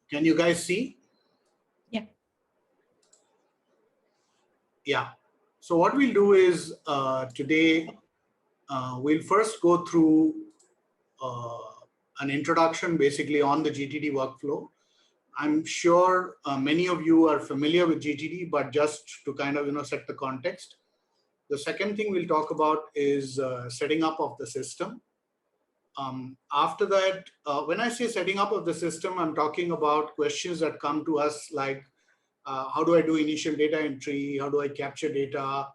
Can you guys see? Yeah. Yeah. So what we'll do is today we'll first go through an introduction basically on the GTD workflow. I'm sure many of you are familiar with GTD, but just to kind of set the context. The second thing we'll talk about is setting up of the system. After that, when I say setting up of the system, I'm talking about questions that come to us like, how do I do initial data entry? How do I capture data?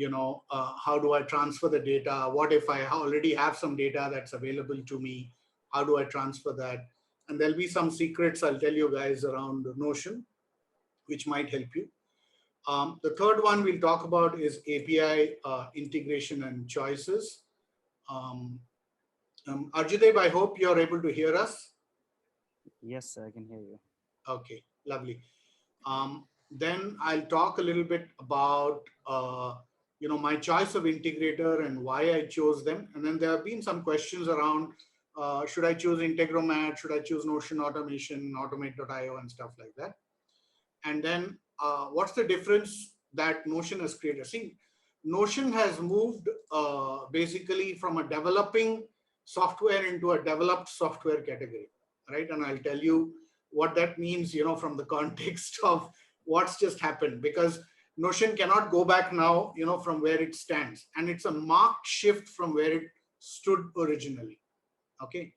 How do I transfer the data? What if I already have some data that's available to me? How do I transfer that? And there'll be some secrets I'll tell you guys around Notion, which might help you. The third one we'll talk about is API integration and choices. Arjudev, I hope you're able to hear us. Yes, I can hear you. Okay, lovely. Then I'll talk a little bit about my choice of integrator and why I chose them. And then there have been some questions around should I choose Integromat, should I choose Notion Automation, Automate.io and stuff like that. And then what's the difference that Notion has created? See, Notion has moved basically from a developing software into a developed software category, right? And I'll tell you what that means, from the context of what's just happened, because Notion cannot go back now, from where it stands. And it's a marked shift from where it stood originally, okay?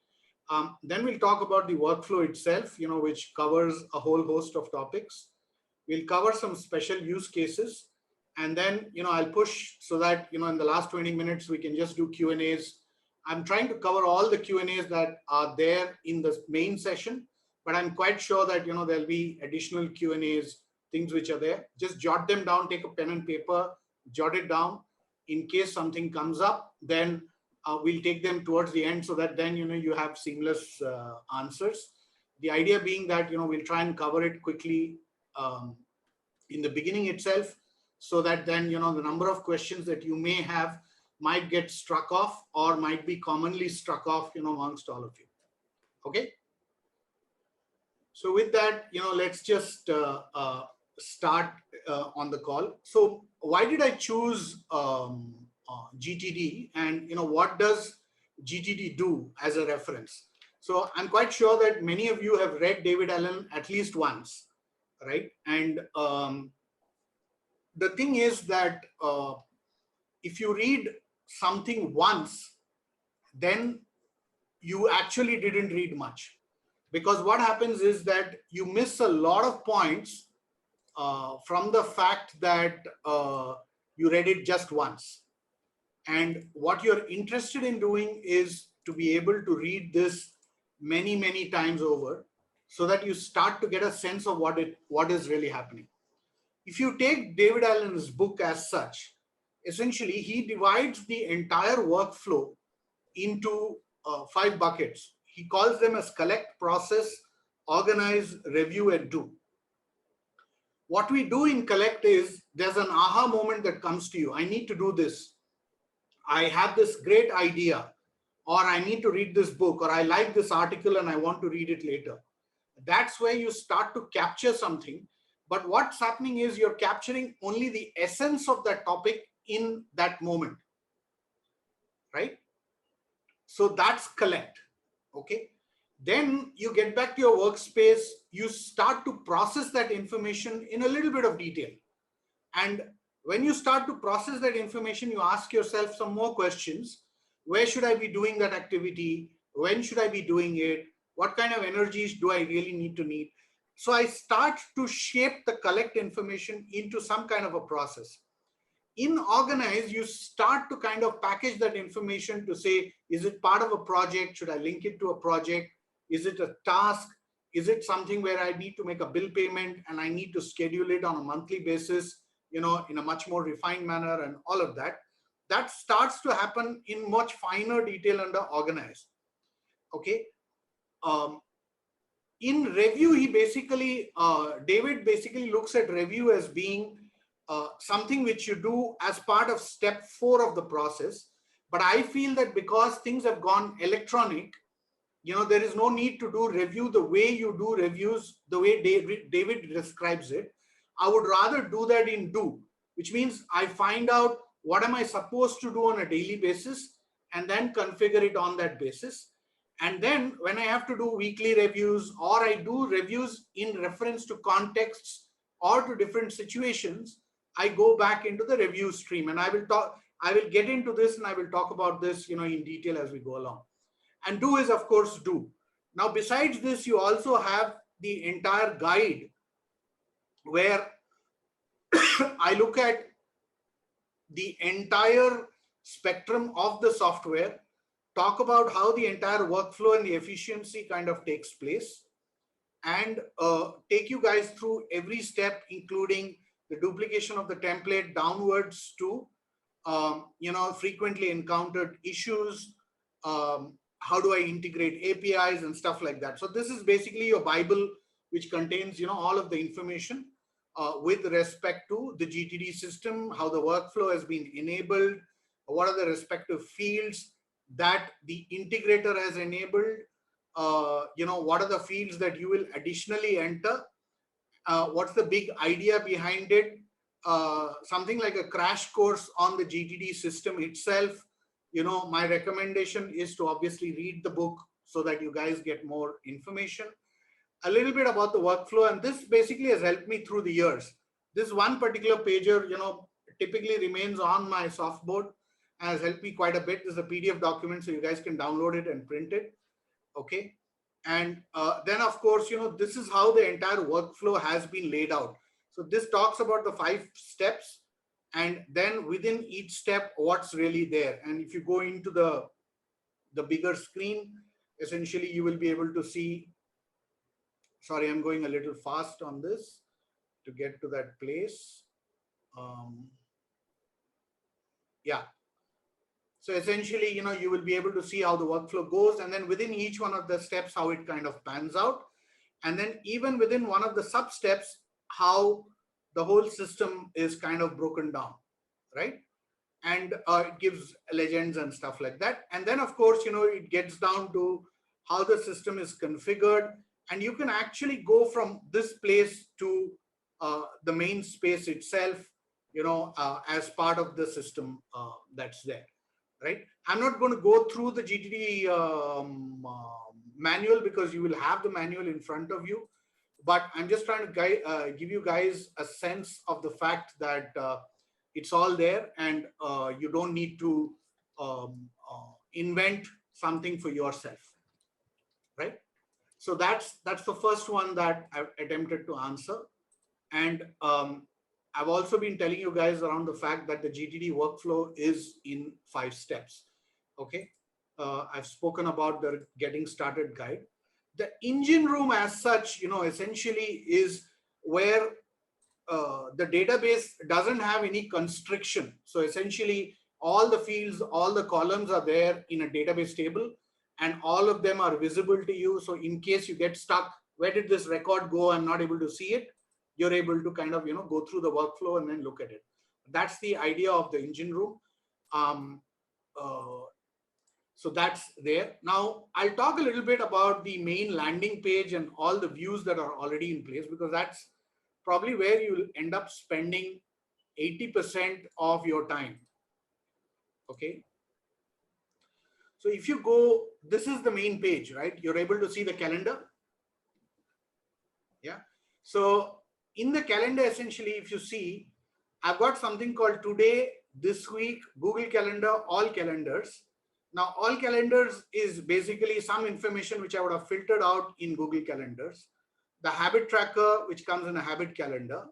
Then we'll talk about the workflow itself, which covers a whole host of topics. We'll cover some special use cases. And then, I'll push so that, in the last 20 minutes, we can just do Q&As. I'm trying to cover all the Q&As that are there in the main session, but I'm quite sure that, there'll be additional Q&As, things which are there. Just jot them down, take a pen and paper, jot it down. In case something comes up, then we'll take them towards the end so that then, you have seamless answers. The idea being that, we'll try and cover it quickly in the beginning itself, so that then, the number of questions that you may have might get struck off or might be commonly struck off, amongst all of you. Okay. So with that, let's just start on the call. So why did I choose GTD, and what does GTD do as a reference? So I'm quite sure that many of you have read David Allen at least once, right? And the thing is that if you read something once, then you actually didn't read much, because what happens is that you miss a lot of points from the fact that you read it just once. And what you're interested in doing is to be able to read this many, many times over, so that you start to get a sense of what is really happening. If you take David Allen's book as such, essentially he divides the entire workflow into 5 buckets. He calls them as collect, process, organize, review, and do. What we do in collect is there's an aha moment that comes to you. I need to do this. I have this great idea, or I need to read this book, or I like this article and I want to read it later. That's where you start to capture something. But what's happening is you're capturing only the essence of that topic in that moment, right? So that's collect, okay? Then you get back to your workspace, you start to process that information in a little bit of detail. And when you start to process that information, you ask yourself some more questions. Where should I be doing that activity? When should I be doing it? What kind of energies do I really need to need? So I start to shape the collect information into some kind of a process. In organize, you start to kind of package that information to say, is it part of a project? Should I link it to a project? Is it a task? Is it something where I need to make a bill payment and I need to schedule it on a monthly basis, in a much more refined manner, and all of that? That starts to happen in much finer detail under organize. Okay. In review, he basically, David basically looks at review as being something which you do as part of step 4 of the process. But I feel that because things have gone electronic, there is no need to do review the way you do reviews, the way David describes it. I would rather do that in do, which means I find out what am I supposed to do on a daily basis and then configure it on that basis. And then when I have to do weekly reviews, or I do reviews in reference to contexts or to different situations, I go back into the review stream, and I will get into this, and I will talk about this, in detail as we go along. And do is, of course, do. Now, besides this, you also have the entire guide where I look at the entire spectrum of the software, talk about how the entire workflow and the efficiency kind of takes place, and take you guys through every step, including the duplication of the template downwards to, frequently encountered issues, how do I integrate APIs and stuff like that. So this is basically your Bible, which contains, all of the information with respect to the GTD system, how the workflow has been enabled, what are the respective fields that the integrator has enabled, what are the fields that you will additionally enter, what's the big idea behind it, something like a crash course on the GTD system itself. My recommendation is to obviously read the book so that you guys get more information. A little bit about the workflow, and this basically has helped me through the years. This one particular pager, typically remains on my softboard and has helped me quite a bit. This is a PDF document, so you guys can download it and print it. Okay. And then, of course, this is how the entire workflow has been laid out. So this talks about the 5 steps, and then within each step, what's really there. And if you go into the bigger screen, essentially, you will be able to see. Sorry, I'm going a little fast on this to get to that place. Yeah. So essentially, you will be able to see how the workflow goes, and then within each one of the steps, how it kind of pans out. And then even within one of the sub steps, how the whole system is kind of broken down, right? And it gives legends and stuff like that. And then, of course, it gets down to how the system is configured. And you can actually go from this place to the main space itself, as part of the system that's there, right? I'm not going to go through the GTD manual because you will have the manual in front of you. But I'm just trying to give you guys a sense of the fact that it's all there, and you don't need to invent something for yourself, right? So that's the first one that I've attempted to answer. And I've also been telling you guys around the fact that the GTD workflow is in 5 steps. Okay. I've spoken about the getting started guide. The engine room as such, essentially is where the database doesn't have any constriction. So essentially all the fields, all the columns are there in a database table, and all of them are visible to you. So in case you get stuck, where did this record go? I'm not able to see it. You're able to kind of, go through the workflow and then look at it. That's the idea of the engine room. So that's there. Now I'll talk a little bit about the main landing page and all the views that are already in place, because that's probably where you'll end up spending 80% of your time. Okay. So if you go, this is the main page, right? You're able to see the calendar. Yeah. So in the calendar, essentially, if you see, I've got something called today, this week, Google Calendar, all calendars. Now, all calendars is basically some information which I would have filtered out in Google Calendars. The habit tracker, which comes in a habit calendar.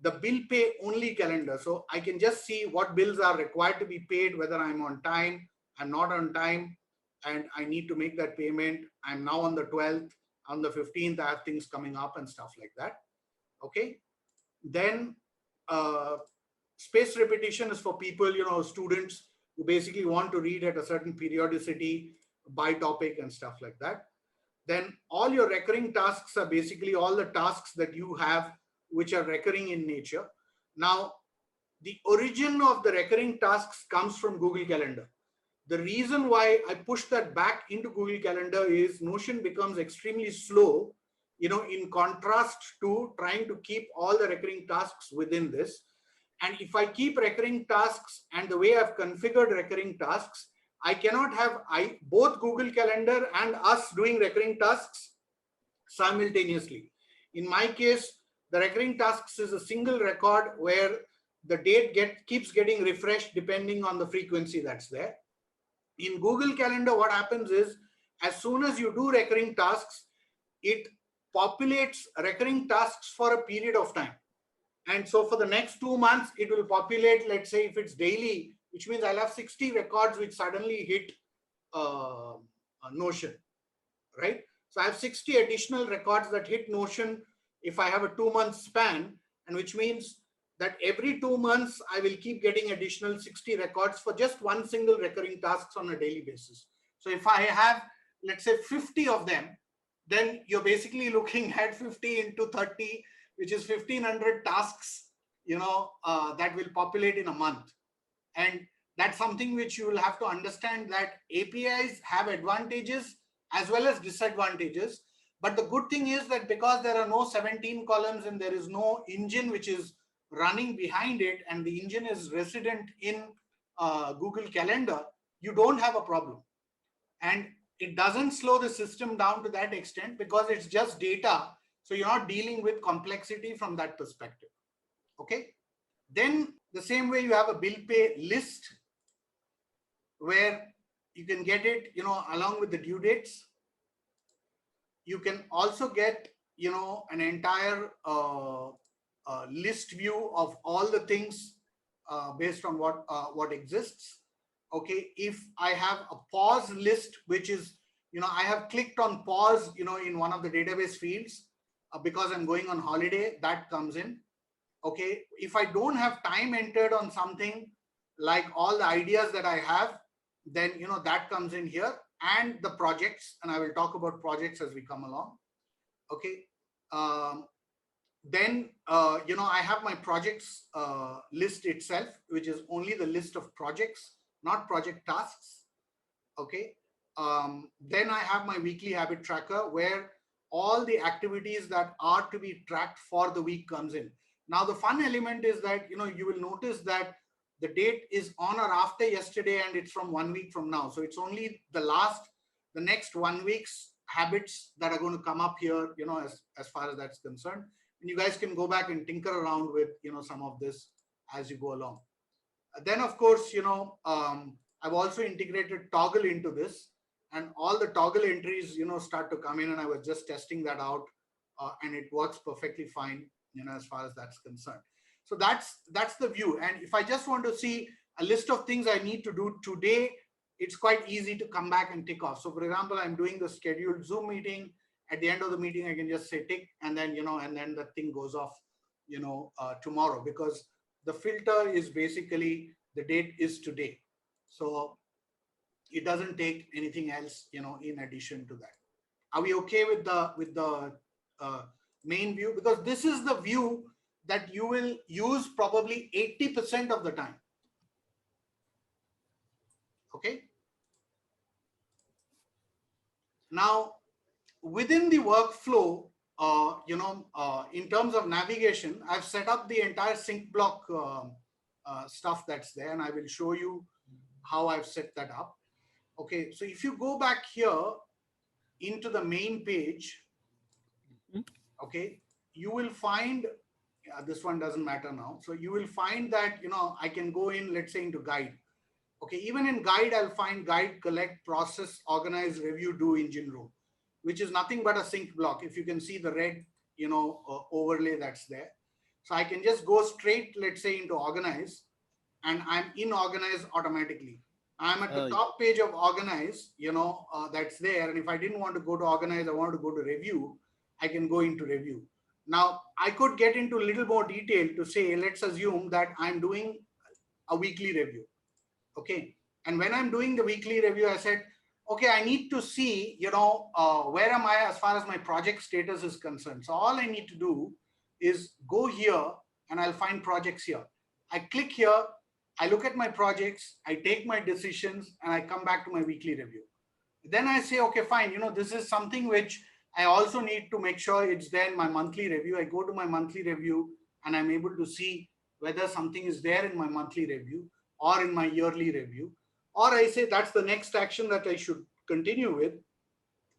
The bill pay only calendar. So I can just see what bills are required to be paid, whether I'm on time, I'm not on time, and I need to make that payment. I'm now on the 12th, on the 15th, I have things coming up and stuff like that. Okay. Then space repetition is for people, students who basically want to read at a certain periodicity by topic and stuff like that. Then all your recurring tasks are basically all the tasks that you have which are recurring in nature. Now, the origin of the recurring tasks comes from Google Calendar. The reason why I push that back into Google Calendar is Notion becomes extremely slow, in contrast to trying to keep all the recurring tasks within this. And if I keep recurring tasks and the way I've configured recurring tasks, I cannot have both Google Calendar and us doing recurring tasks simultaneously. In my case, the recurring tasks is a single record where the date keeps getting refreshed depending on the frequency that's there. In Google Calendar, what happens is as soon as you do recurring tasks, it populates recurring tasks for a period of time. And so for the next 2 months, it will populate, let's say if it's daily, which means I'll have 60 records which suddenly hit Notion, right? So I have 60 additional records that hit Notion if I have a 2-month span, and which means that every 2 months, I will keep getting additional 60 records for just one single recurring tasks on a daily basis. So if I have, let's say 50 of them, then you're basically looking at 50 into 30, which is 1500 tasks, that will populate in a month. And that's something which you will have to understand, that APIs have advantages as well as disadvantages. But the good thing is that because there are no 17 columns and there is no engine which is running behind it, and the engine is resident in Google Calendar, you don't have a problem. And it doesn't slow the system down to that extent because it's just data. So you're not dealing with complexity from that perspective. Okay. Then the same way you have a bill pay list where you can get it, along with the due dates. You can also get, an entire list view of all the things based on what exists. Okay, if I have a pause list, which is, I have clicked on pause, in one of the database fields because I'm going on holiday, that comes in. Okay, if I don't have time entered on something, like all the ideas that I have, then, that comes in here, and the projects, and I will talk about projects as we come along. Okay. Then, I have my projects list itself, which is only the list of projects, not project tasks. Okay. Then I have my weekly habit tracker where all the activities that are to be tracked for the week comes in. Now, the fun element is that, you will notice that the date is on or after yesterday, and it's from 1 week from now. So it's only the next 1 week's habits that are going to come up here, as far as that's concerned. And you guys can go back and tinker around with, some of this as you go along. Then, of course, I've also integrated Toggle into this, and all the Toggle entries, start to come in, and I was just testing that out, and it works perfectly fine, as far as that's concerned. So that's the view. And if I just want to see a list of things I need to do today, it's quite easy to come back and tick off. So for example, I'm doing the scheduled Zoom meeting. At the end of the meeting, I can just say tick, and then, and then the thing goes off, tomorrow, because the filter is basically the date is today. So it doesn't take anything else, in addition to that. Are we okay with the main view? Because this is the view that you will use probably 80% of the time. Okay. Now, within the workflow, in terms of navigation, I've set up the entire sync block stuff that's there, and I will show you how I've set that up. Okay, so if you go back here into the main page, okay, you will find, this one doesn't matter now. So you will find that, I can go in, let's say, into guide. Okay, even in guide, I'll find guide, collect, process, organize, review, do, engine room, which is nothing but a sync block. If you can see the red, overlay that's there. So I can just go straight, let's say, into organize, and I'm in organize automatically. I'm at the top page of organize, that's there. And if I didn't want to go to organize, I wanted to go to review, I can go into review. Now, I could get into a little more detail to say, let's assume that I'm doing a weekly review. Okay. And when I'm doing the weekly review, I said, okay, I need to see, where am I as far as my project status is concerned. So all I need to do is go here, and I'll find projects here. I click here, I look at my projects, I take my decisions, and I come back to my weekly review. Then I say, okay, fine, this is something which I also need to make sure it's there in my monthly review. I go to my monthly review and I'm able to see whether something is there in my monthly review or in my yearly review. Or I say that's the next action that I should continue with,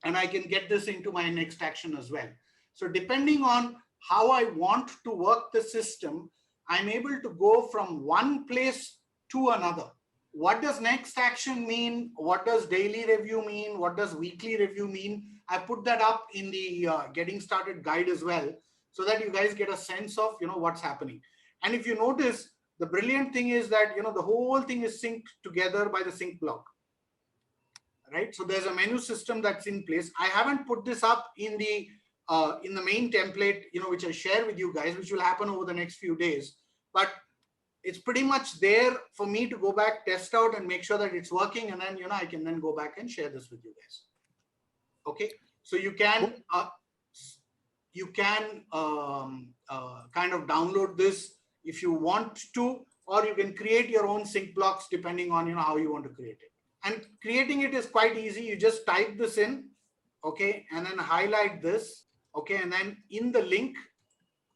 and I can get this into my next action as well. So depending on how I want to work the system, I'm able to go from one place to another. What does next action mean? What does daily review mean? What does weekly review mean? I put that up in the getting started guide as well, so that you guys get a sense of what's happening. And if you notice, the brilliant thing is that the whole thing is synced together by the sync block. Right, so there's a menu system that's in place. I haven't put this up in the main template, which I share with you guys, which will happen over the next few days. But it's pretty much there for me to go back, test out, and make sure that it's working, and then I can then go back and share this with you guys. Okay, so you can kind of download this if you want to, or you can create your own sync blocks depending on how you want to create it. And creating it is quite easy. You just type this in, okay, and then highlight this, okay, and then in the link,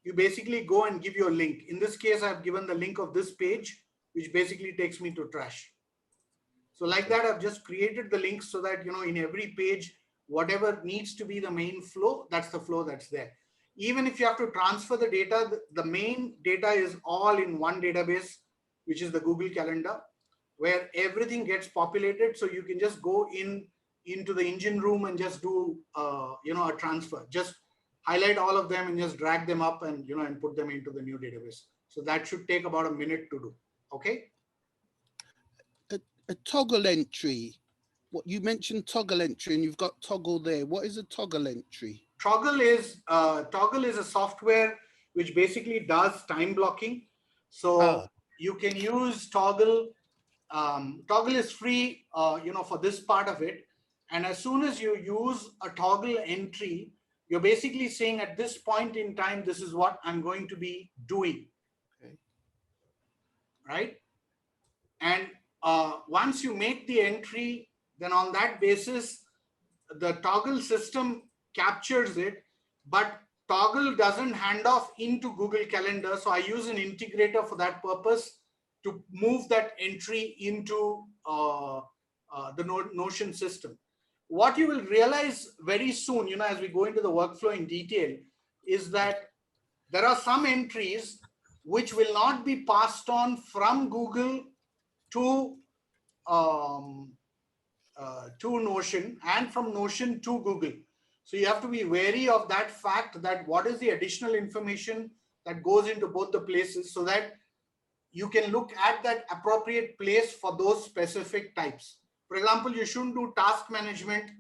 you basically go and give your link. In this case, I've given the link of this page, which basically takes me to Trash. So like that, I've just created the links so that, in every page, whatever needs to be the main flow, that's the flow that's there. Even if you have to transfer the data, the main data is all in one database, which is the Google Calendar, where everything gets populated. So you can just go into the engine room and just do a transfer. Just highlight all of them and just drag them up and and put them into the new database. So that should take about a minute to do. Okay. A toggle entry. What you mentioned, toggle entry, and you've got toggle there. What is a toggle entry? Toggle is a software which basically does time blocking. So you can use Toggle. Toggle is free, for this part of it. And as soon as you use a toggle entry, you're basically saying at this point in time, this is what I'm going to be doing. Okay. Right. And once you make the entry, then on that basis, the toggle system captures it, but Toggle doesn't hand off into Google Calendar. So I use an integrator for that purpose to move that entry into the Notion system. What you will realize very soon, as we go into the workflow in detail, is that there are some entries which will not be passed on from Google to Notion and from Notion to Google. So you have to be wary of that fact, that what is the additional information that goes into both the places, so that you can look at that appropriate place for those specific types. For example, you shouldn't do task management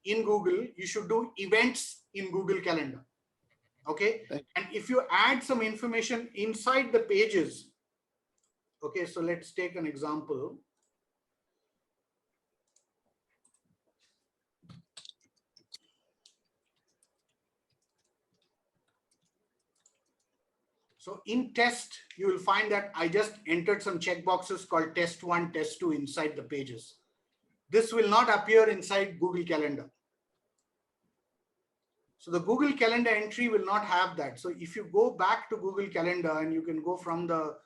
in Google. You should do events in Google Calendar. Okay. And if you add some information inside the pages, okay, so let's take an example. So in test, you will find that I just entered some checkboxes called test 1, test 2 inside the pages. This will not appear inside Google Calendar. So the Google Calendar entry will not have that. So if you go back to Google Calendar, and you can go from the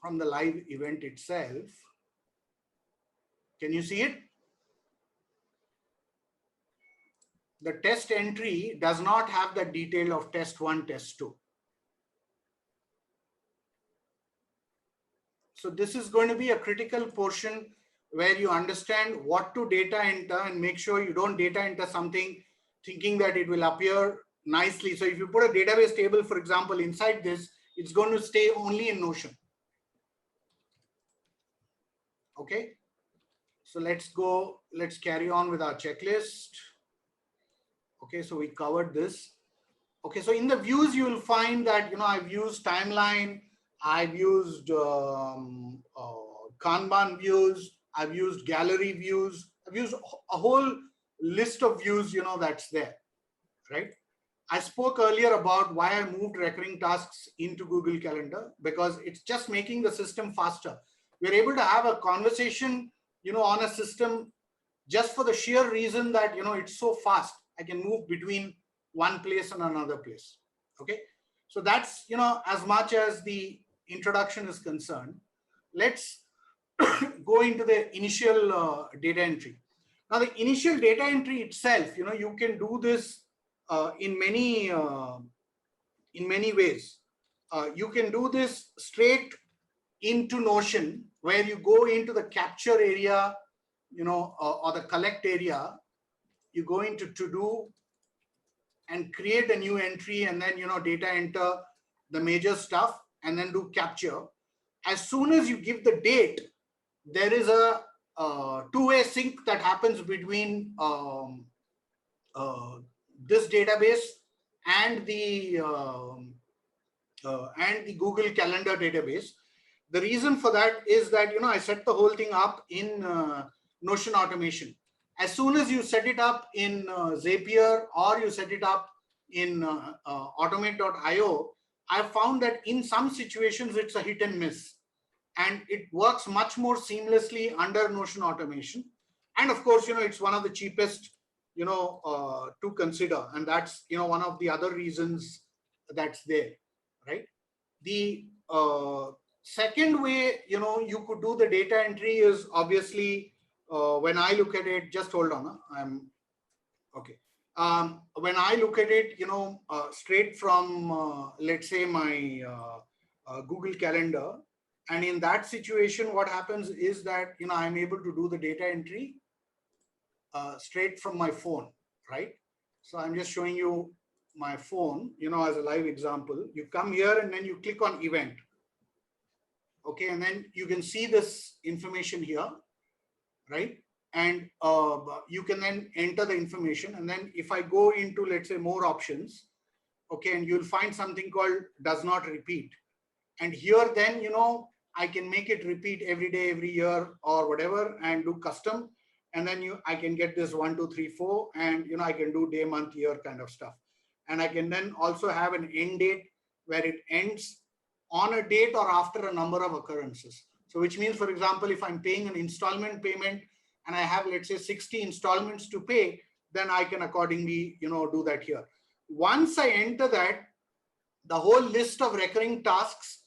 live event itself, can you see it? The test entry does not have the detail of test 1, test 2. So this is going to be a critical portion where you understand what to data enter, and make sure you don't data enter something thinking that it will appear nicely. So if you put a database table, for example, inside this, it's going to stay only in Notion. Okay. So let's carry on with our checklist. Okay, so we covered this. Okay, so in the views, you will find that, I've used timeline, I've used Kanban views, I've used gallery views, I've used a whole list of views, that's there, right? I spoke earlier about why I moved recurring tasks into Google Calendar, because it's just making the system faster. We're able to have a conversation, on a system just for the sheer reason that, it's so fast. I can move between one place and another place. Okay. So that's, as much as the introduction is concerned. Let's go into the initial data entry. Now, the initial data entry itself, you can do this in many ways. You can do this straight into Notion, where you go into the capture area, or the collect area. You go into to do and create a new entry, and then data enter the major stuff, and then do capture. As soon as you give the date, there is a two-way sync that happens between this database and the Google Calendar database. The reason for that is that I set the whole thing up in Notion Automation. As soon as you set it up in Zapier, or you set it up in Automate.io, I found that in some situations it's a hit and miss, and it works much more seamlessly under Notion Automation. And of course, it's one of the cheapest, to consider, and that's one of the other reasons that's there, right? The second way, you could do the data entry is obviously, when I look at it, just hold on, I'm okay. When I look at it, straight from, let's say, my Google Calendar, and in that situation, what happens is that, I'm able to do the data entry straight from my phone, right? So I'm just showing you my phone, as a live example. You come here and then you click on event. Okay, and then you can see this information here, right? And you can then enter the information. And then if I go into, let's say, more options, okay, and you'll find something called does not repeat. And here then, I can make it repeat every day, every year, or whatever, and do custom. And then I can get this 1, 2, 3, 4, and I can do day, month, year kind of stuff. And I can then also have an end date where it ends on a date or after a number of occurrences. So which means, for example, if I'm paying an installment payment and I have, let's say, 60 installments to pay, then I can accordingly, do that here. Once I enter that, the whole list of recurring tasks,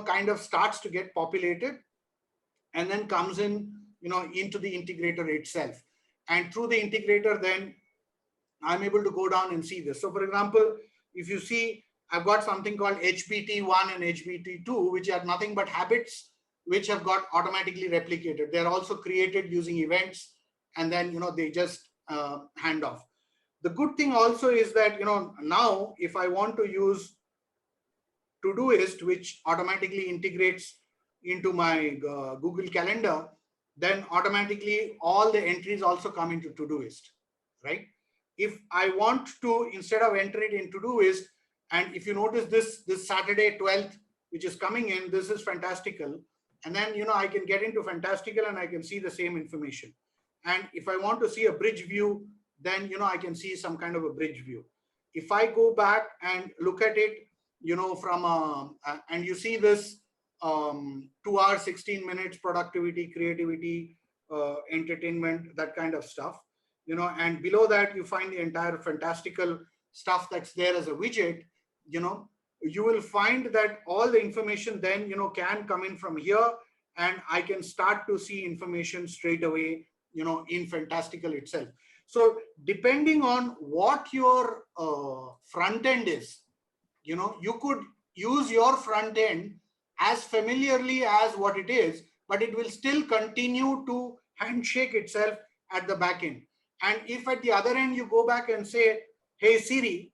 kind of starts to get populated, and then comes in, into the integrator itself. And through the integrator, then I'm able to go down and see this. So for example, if you see, I've got something called HBT1 and HBT2, which are nothing but habits, which have got automatically replicated. They're also created using events, and then, they just hand off. The good thing also is that, now if I want to use Todoist, which automatically integrates into my Google Calendar, then automatically all the entries also come into Todoist, right? If I want to, instead of enter it in Todoist, and if you notice this Saturday 12th, which is coming in, this is Fantastical. And then, I can get into Fantastical and I can see the same information. And if I want to see a bridge view, then, I can see some kind of a bridge view. If I go back and look at it, from, and you see this 2 hours, 16 minutes, productivity, creativity, entertainment, that kind of stuff, and below that, you find the entire Fantastical stuff that's there as a widget. You will find that all the information then, can come in from here, and I can start to see information straight away, in Fantastical itself. So depending on what your front end is, you could use your front end as familiarly as what it is, but it will still continue to handshake itself at the back end. And if at the other end you go back and say, hey Siri,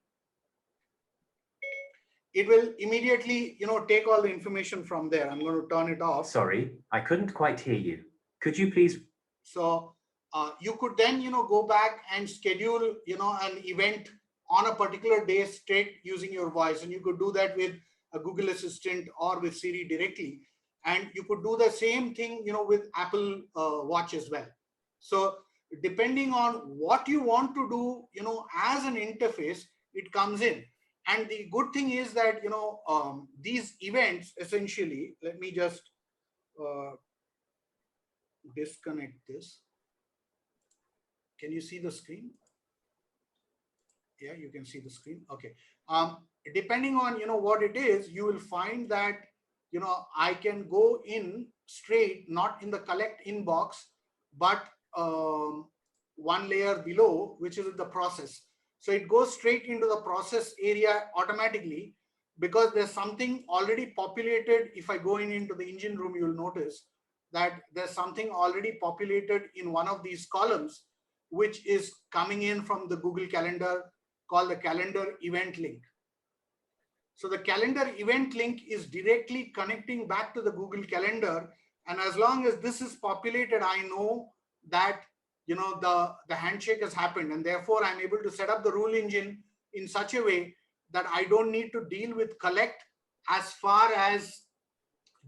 it will immediately, take all the information from there. I'm going to turn it off. Sorry, I couldn't quite hear you. Could you please? So you could then, go back and schedule, an event on a particular day straight using your voice. And you could do that with a Google Assistant or with Siri directly. And you could do the same thing, with Apple Watch as well. So depending on what you want to do, as an interface, it comes in. And the good thing is that, these events essentially, let me just disconnect this. Can you see the screen? Yeah, you can see the screen. Okay. Depending on, what it is, you will find that, I can go in straight, not in the collect inbox, but one layer below, which is the process. So it goes straight into the process area automatically, because there's something already populated. If I go into the engine room, you'll notice that there's something already populated in one of these columns, which is coming in from the Google Calendar, called the calendar event link. So the calendar event link is directly connecting back to the Google Calendar. And as long as this is populated, I know that, the handshake has happened. And therefore, I'm able to set up the rule engine in such a way that I don't need to deal with collect as far as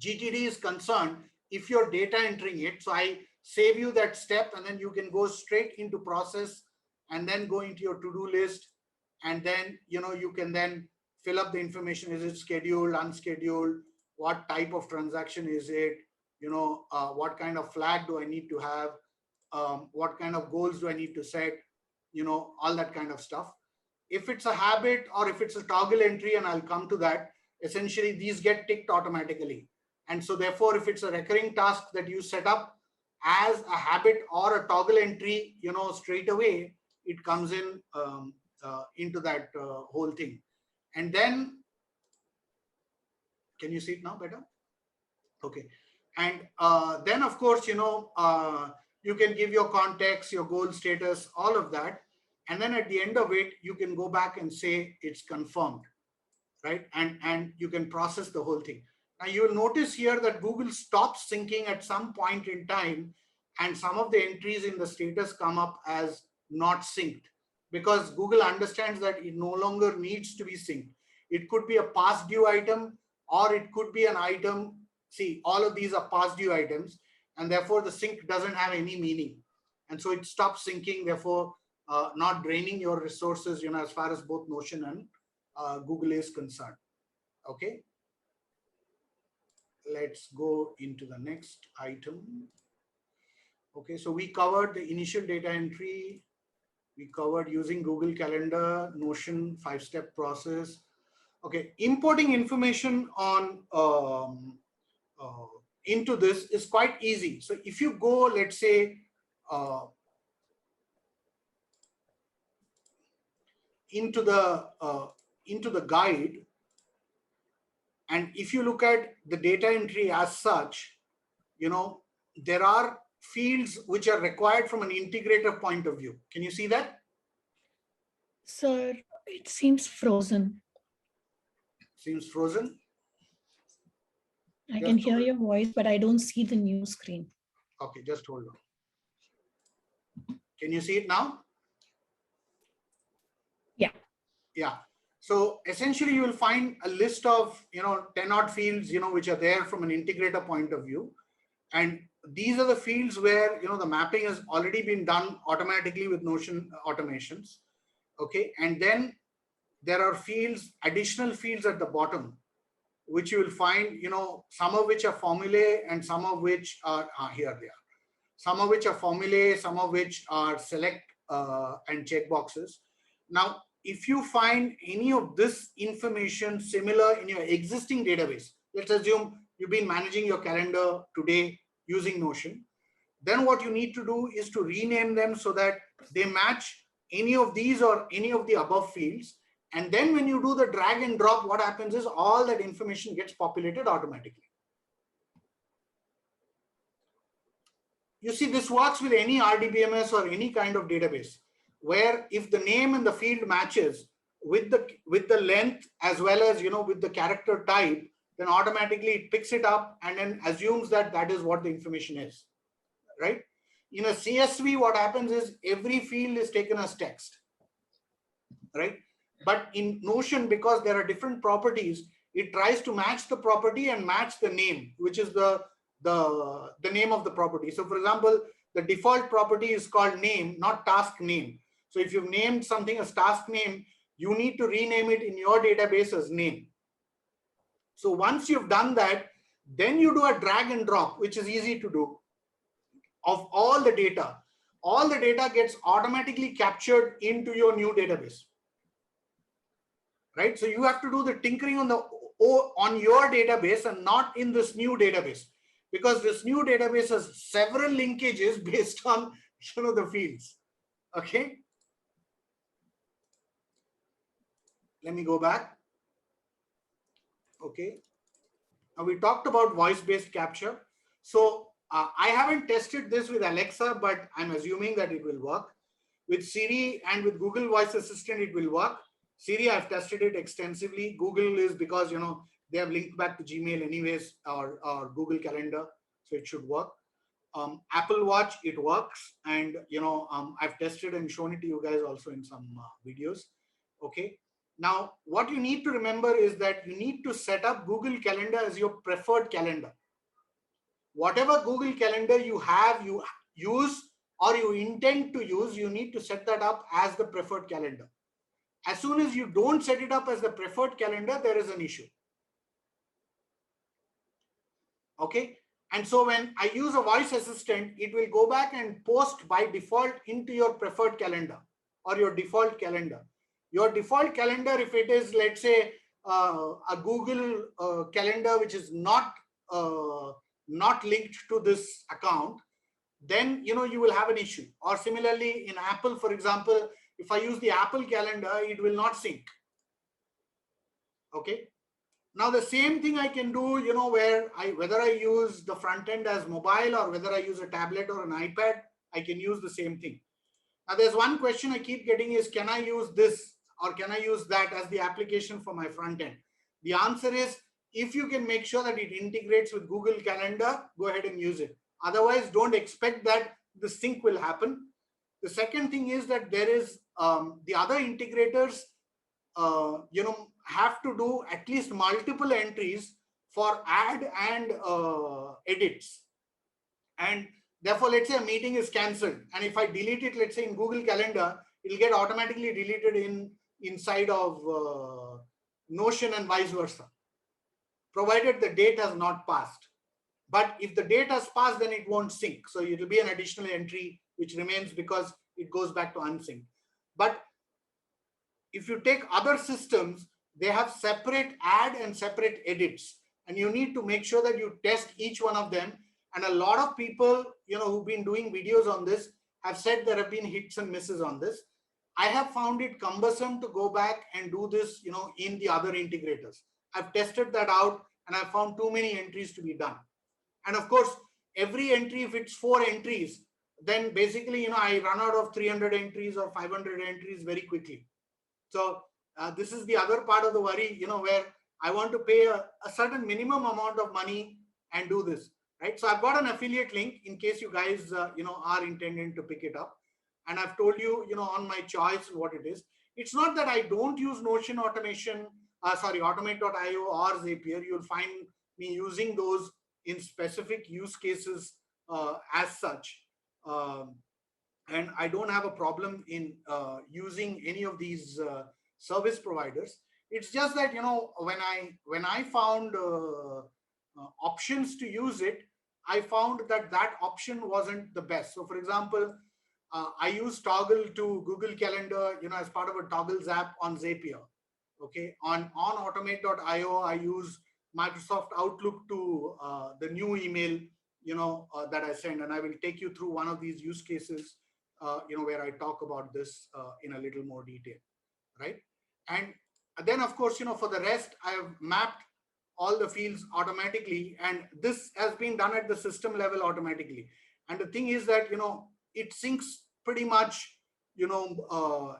GTD is concerned if you're data entering it. So I save you that step, and then you can go straight into process and then go into your to-do list. And then, you can then fill up the information. Is it scheduled, unscheduled? What type of transaction is it? What kind of flag do I need to have? What kind of goals do I need to set? All that kind of stuff. If it's a habit or if it's a toggle entry, and I'll come to that, essentially these get ticked automatically. And so therefore, if it's a recurring task that you set up as a habit or a toggle entry, straight away, it comes in into that whole thing. And then, can you see it now better? Okay. And then, of course, you can give your context, your goal status, all of that. And then at the end of it, you can go back and say it's confirmed, right? And you can process the whole thing. Now you will notice here that Google stops syncing at some point in time, and some of the entries in the status come up as not synced, because Google understands that it no longer needs to be synced. It could be a past due item, or it could be an item. See, all of these are past due items, and therefore the sync doesn't have any meaning. And so it stops syncing, therefore not draining your resources, as far as both Notion and Google is concerned. Okay. Let's go into the next item. Okay, so we covered the initial data entry. We covered using Google Calendar, Notion, 5-step process. Okay, importing information on into this is quite easy. So if you go, let's say, into the guide, and if you look at the data entry as such, there are fields which are required from an integrator point of view. Can you see that? Sir, it seems frozen. Seems frozen? I can hear your voice, but I don't see the new screen. Okay, just hold on. Can you see it now? Yeah. Yeah. So essentially, you will find a list of 10 odd fields which are there from an integrator point of view, and these are the fields where the mapping has already been done automatically with Notion automations. Okay, and then there are fields, additional fields at the bottom, which you will find some of which are formulae and some of which are here they are. Some of which are formulae, some of which are select and checkboxes. Now, if you find any of this information similar in your existing database, let's assume you've been managing your calendar today using Notion, then what you need to do is to rename them so that they match any of these or any of the above fields. And then when you do the drag and drop, what happens is all that information gets populated automatically. You see, this works with any RDBMS or any kind of database, where if the name and the field matches with the length as well as with the character type, then automatically it picks it up and then assumes that that is what the information is, right? In a CSV, what happens is every field is taken as text, right? But in Notion, because there are different properties, it tries to match the property and match the name, which is the name of the property. So for example, the default property is called name, not task name. So if you've named something as task name, you need to rename it in your database as name. So once you've done that, then you do a drag and drop, which is easy to do, of all the data. All the data gets automatically captured into your new database, right? So you have to do the tinkering on your database and not in this new database, because this new database has several linkages based on the fields. Okay, let me go back. Okay, now we talked about voice-based capture. So I haven't tested this with Alexa, but I'm assuming that it will work. With Siri and with Google Voice Assistant, it will work. Siri, I've tested it extensively. Google is because they have linked back to Gmail anyways, or Google Calendar, so it should work. Apple Watch, it works, and I've tested and shown it to you guys also in some videos. Okay. Now, what you need to remember is that you need to set up Google Calendar as your preferred calendar. Whatever Google Calendar you have, you use, or you intend to use, you need to set that up as the preferred calendar. As soon as you don't set it up as the preferred calendar, there is an issue. Okay. And so when I use a voice assistant, it will go back and post by default into your preferred calendar or your default calendar. Your default calendar, if it is, let's say, a Google calendar, which is not linked to this account, then you will have an issue. Or similarly in Apple, for example, if I use the Apple calendar, it will not sync. Okay. Now the same thing I can do, whether I use the front end as mobile or whether I use a tablet or an iPad, I can use the same thing. Now there's one question I keep getting is, can I use this or can I use that as the application for my front end? The answer is, if you can make sure that it integrates with Google Calendar, go ahead and use it. Otherwise, don't expect that the sync will happen. The second thing is that there is the other integrators, have to do at least multiple entries for add and edits. And therefore, let's say a meeting is cancelled, and if I delete it, let's say in Google Calendar, it'll get automatically deleted inside of Notion and vice versa, provided the date has not passed. But if the date has passed, then it won't sync. So it will be an additional entry which remains because it goes back to unsync. But if you take other systems, they have separate add and separate edits, and you need to make sure that you test each one of them. And a lot of people, who've been doing videos on this have said there have been hits and misses on this. I have found it cumbersome to go back and do this, in the other integrators. I've tested that out and I've found too many entries to be done. And of course, every entry, if it's 4 entries, then basically, I run out of 300 entries or 500 entries very quickly. So this is the other part of the worry, where I want to pay a certain minimum amount of money and do this, right? So I've got an affiliate link in case you guys, are intending to pick it up. And I've told you, on my choice what it is. It's not that I don't use Notion automation, Automate.io or Zapier. You'll find me using those in specific use cases as such. And I don't have a problem in using any of these service providers. It's just that, when I found options to use it, I found that option wasn't the best. So for example, I use Toggle to Google Calendar, as part of a Toggles app on Zapier. Okay, on Automate.io, I use Microsoft Outlook to the new email, that I send, and I will take you through one of these use cases, where I talk about this in a little more detail, right? And then, of course, for the rest, I have mapped all the fields automatically, and this has been done at the system level automatically. And the thing is that, it syncs pretty much,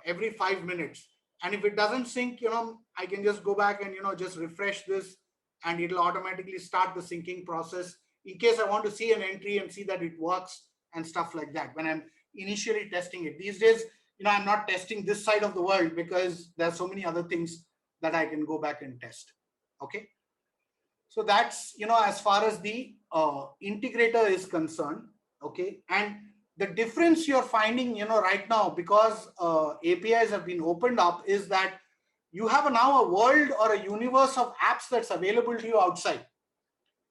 every 5 minutes. And if it doesn't sync, I can just go back and, just refresh this, and it'll automatically start the syncing process in case I want to see an entry and see that it works and stuff like that when I'm initially testing it. These days, I'm not testing this side of the world because there's so many other things that I can go back and test. Okay. So that's, as far as the integrator is concerned. Okay. And the difference you're finding, right now, because APIs have been opened up, is that you have now a world or a universe of apps that's available to you outside.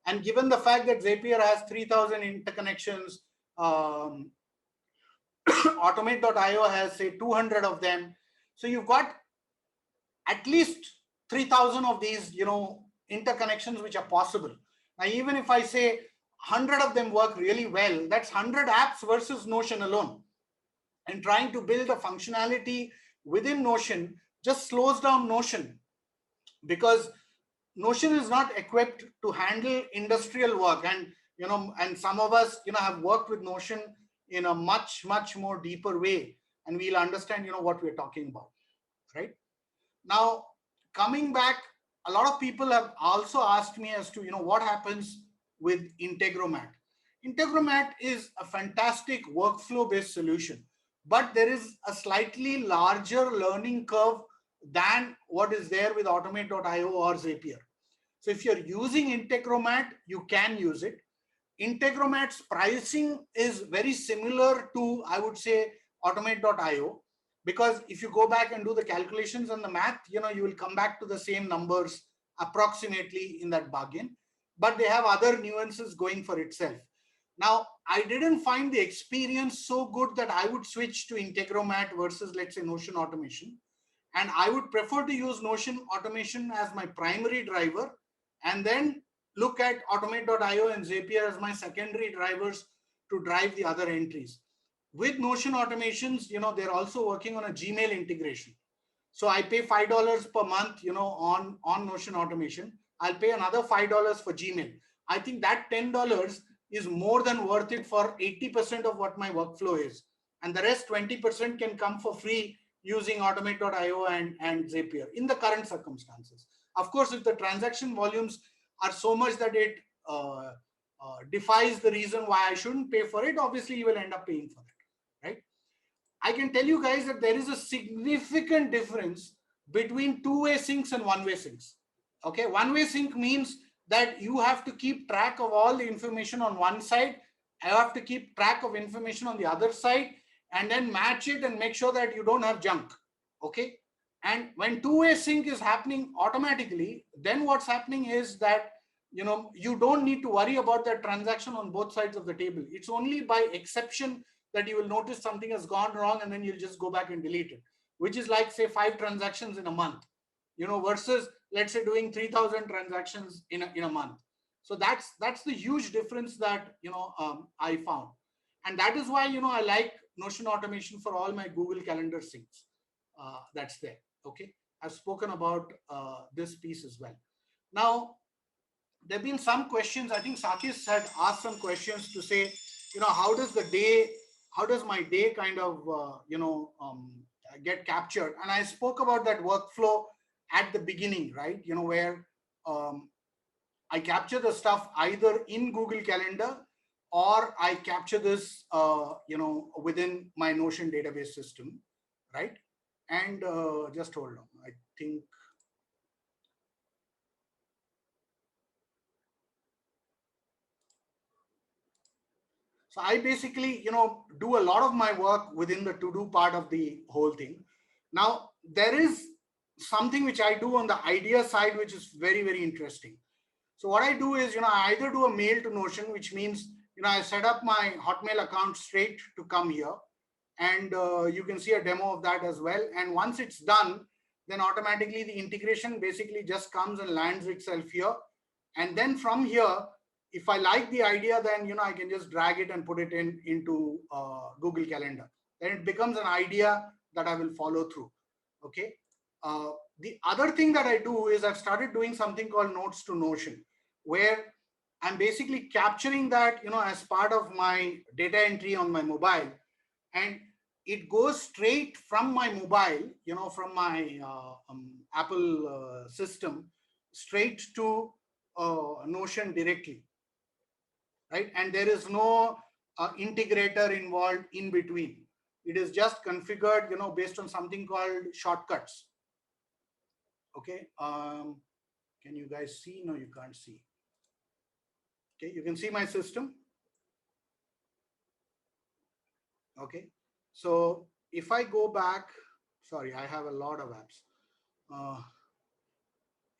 And given the fact that Zapier has 3,000 interconnections, um, Automate.io has say 200 of them. So you've got at least 3,000 of these, interconnections which are possible. Now, even if I say 100 of them work really well, that's 100 apps versus Notion alone. And trying to build a functionality within Notion just slows down Notion, because Notion is not equipped to handle industrial work. And some of us, have worked with Notion in a much, much more deeper way, and we'll understand, what we're talking about, right? Now, coming back, a lot of people have also asked me as to, what happens with Integromat. Integromat is a fantastic workflow-based solution, but there is a slightly larger learning curve than what is there with Automate.io or Zapier. So if you're using Integromat, you can use it. Integromat's pricing is very similar to, I would say, Automate.io, because if you go back and do the calculations and the math, you will come back to the same numbers approximately in that bargain, but they have other nuances going for itself. Now, I didn't find the experience so good that I would switch to Integromat versus, let's say, Notion Automation. And I would prefer to use Notion Automation as my primary driver, and then look at Automate.io and Zapier as my secondary drivers to drive the other entries. With Notion automations, they're also working on a Gmail integration. So I pay $5 per month, on Notion automation. I'll pay another $5 for Gmail. I think that $10 is more than worth it for 80% of what my workflow is. And the rest 20% can come for free using Automate.io and Zapier in the current circumstances. Of course, if the transaction volumes are so much that it defies the reason why I shouldn't pay for it, obviously you will end up paying for it, right? I can tell you guys that there is a significant difference between two-way syncs and one-way syncs. Okay, one-way sync means that you have to keep track of all the information on one side. I have to keep track of information on the other side, and then match it and make sure that you don't have junk. Okay. And when two-way sync is happening automatically, then what's happening is that, you don't need to worry about that transaction on both sides of the table. It's only by exception that you will notice something has gone wrong, and then you'll just go back and delete it, which is like, say, 5 transactions in a month, versus, let's say, doing 3,000 transactions in a month. So that's the huge difference that, I found. And that is why, I like Notion automation for all my Google Calendar syncs. That's there. Okay. I've spoken about this piece as well. Now, there have been some questions. I think Sakis had asked some questions to say, how does my day kind of, get captured? And I spoke about that workflow at the beginning, right? Where I capture the stuff either in Google Calendar, or I capture this, within my Notion database system, right? And just hold on. I think. So I basically, do a lot of my work within the to-do part of the whole thing. Now, there is something which I do on the idea side, which is very, very interesting. So what I do is, I either do a mail to Notion, which means, I set up my Hotmail account straight to come here. And you can see a demo of that as well. And once it's done, then automatically the integration basically just comes and lands itself here. And then from here, if I like the idea, then, I can just drag it and put it into Google Calendar. Then it becomes an idea that I will follow through. Okay. The other thing that I do is I've started doing something called Notes to Notion, where I'm basically capturing that, as part of my data entry on my mobile, and it goes straight from my mobile, from my Apple system, straight to Notion directly, right? And there is no integrator involved in between. It is just configured, based on something called shortcuts. Okay. Can you guys see? No, you can't see. Okay, you can see my system. Okay, so if I go back, sorry, I have a lot of apps.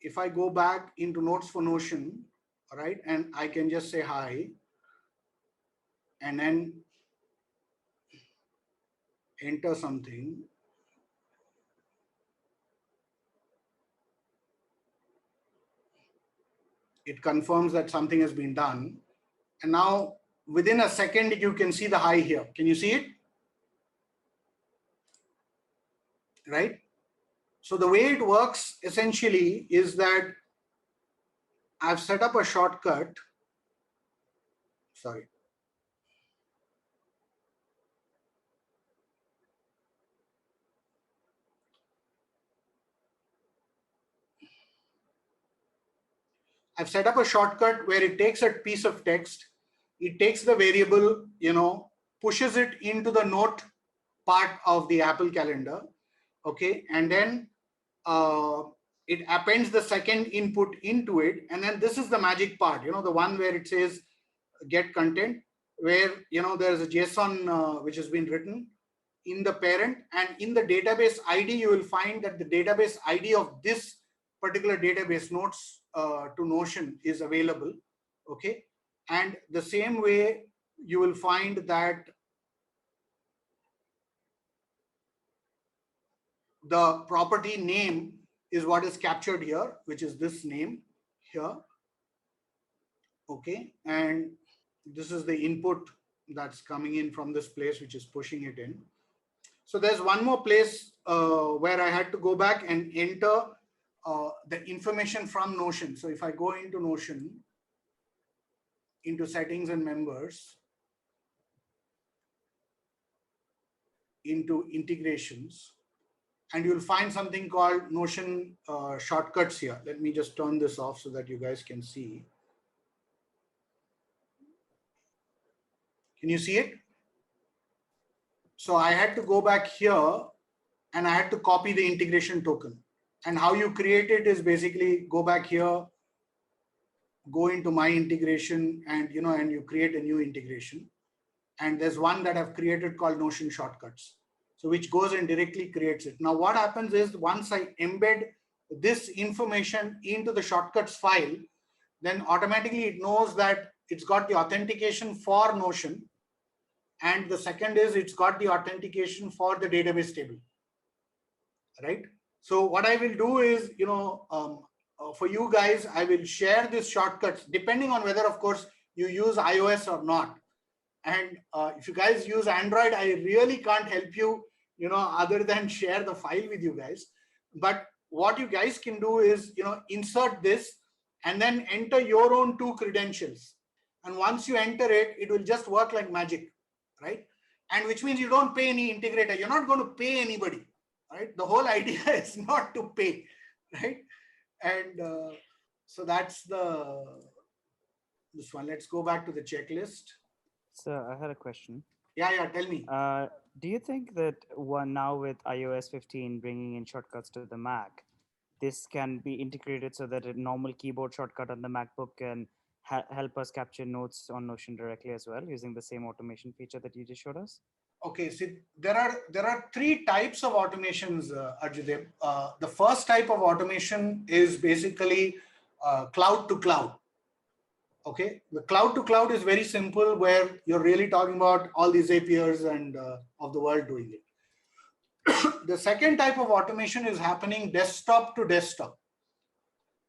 if I go back into notes for Notion, right, and I can just say hi, and then enter something. It confirms that something has been done. And now within a second, you can see the hi here. Can you see it? Right? So the way it works essentially is that I've set up a shortcut. Sorry. I've set up a shortcut where it takes a piece of text, it takes the variable, pushes it into the note part of the Apple Calendar, okay, and then it appends the second input into it, and then this is the magic part, the one where it says get content, where there's a JSON which has been written in the parent, and in the database ID you will find that the database ID of this particular database, Notes to Notion, is available, okay, and the same way you will find that the property name is what is captured here, which is this name here, okay, and this is the input that's coming in from this place, which is pushing it in. So there's one more place where I had to go back and enter the information from Notion. So if I go into Notion, into settings and members, into integrations, and you'll find something called Notion shortcuts here. Let me just turn this off so that you guys can see. Can you see it? So I had to go back here and I had to copy the integration token. And how you create it is basically go back here, go into my integration, and and you create a new integration. And there's one that I've created called Notion shortcuts. So which goes and directly creates it. Now what happens is once I embed this information into the shortcuts file, then automatically it knows that it's got the authentication for Notion. And the second is it's got the authentication for the database table, right? So what I will do is, for you guys, I will share these shortcuts depending on whether, of course, you use iOS or not. And if you guys use Android, I really can't help you, other than share the file with you guys. But what you guys can do is, insert this and then enter your own 2 credentials. And once you enter it, it will just work like magic, right? And which means you don't pay any integrator. You're not going to pay anybody, right? The whole idea is not to pay, right? And so that's this one. Let's go back to the checklist. So I had a question. Yeah, tell me. Do you think that now with iOS 15 bringing in shortcuts to the Mac, this can be integrated so that a normal keyboard shortcut on the MacBook can help us capture notes on Notion directly as well, using the same automation feature that you just showed us? Okay, so there are 3 types of automations, Arjudev. The first type of automation is basically cloud to cloud. Okay, the cloud to cloud is very simple, where you're really talking about all these Zapiers and of the world doing it. The second type of automation is happening desktop to desktop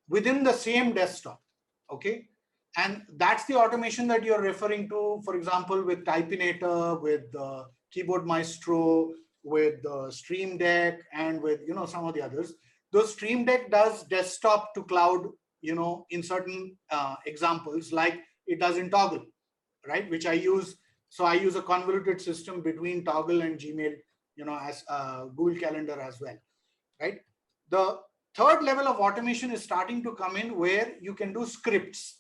within the same desktop. Okay, and that's the automation that you're referring to, for example, with Typinator, with Keyboard Maestro, with Stream Deck, and with some of the others. Those Stream Deck does desktop to cloud, in certain examples, like it does in Toggle, right? Which I use. So I use a convoluted system between Toggle and Gmail, as Google Calendar as well, right? The third level of automation is starting to come in, where you can do scripts.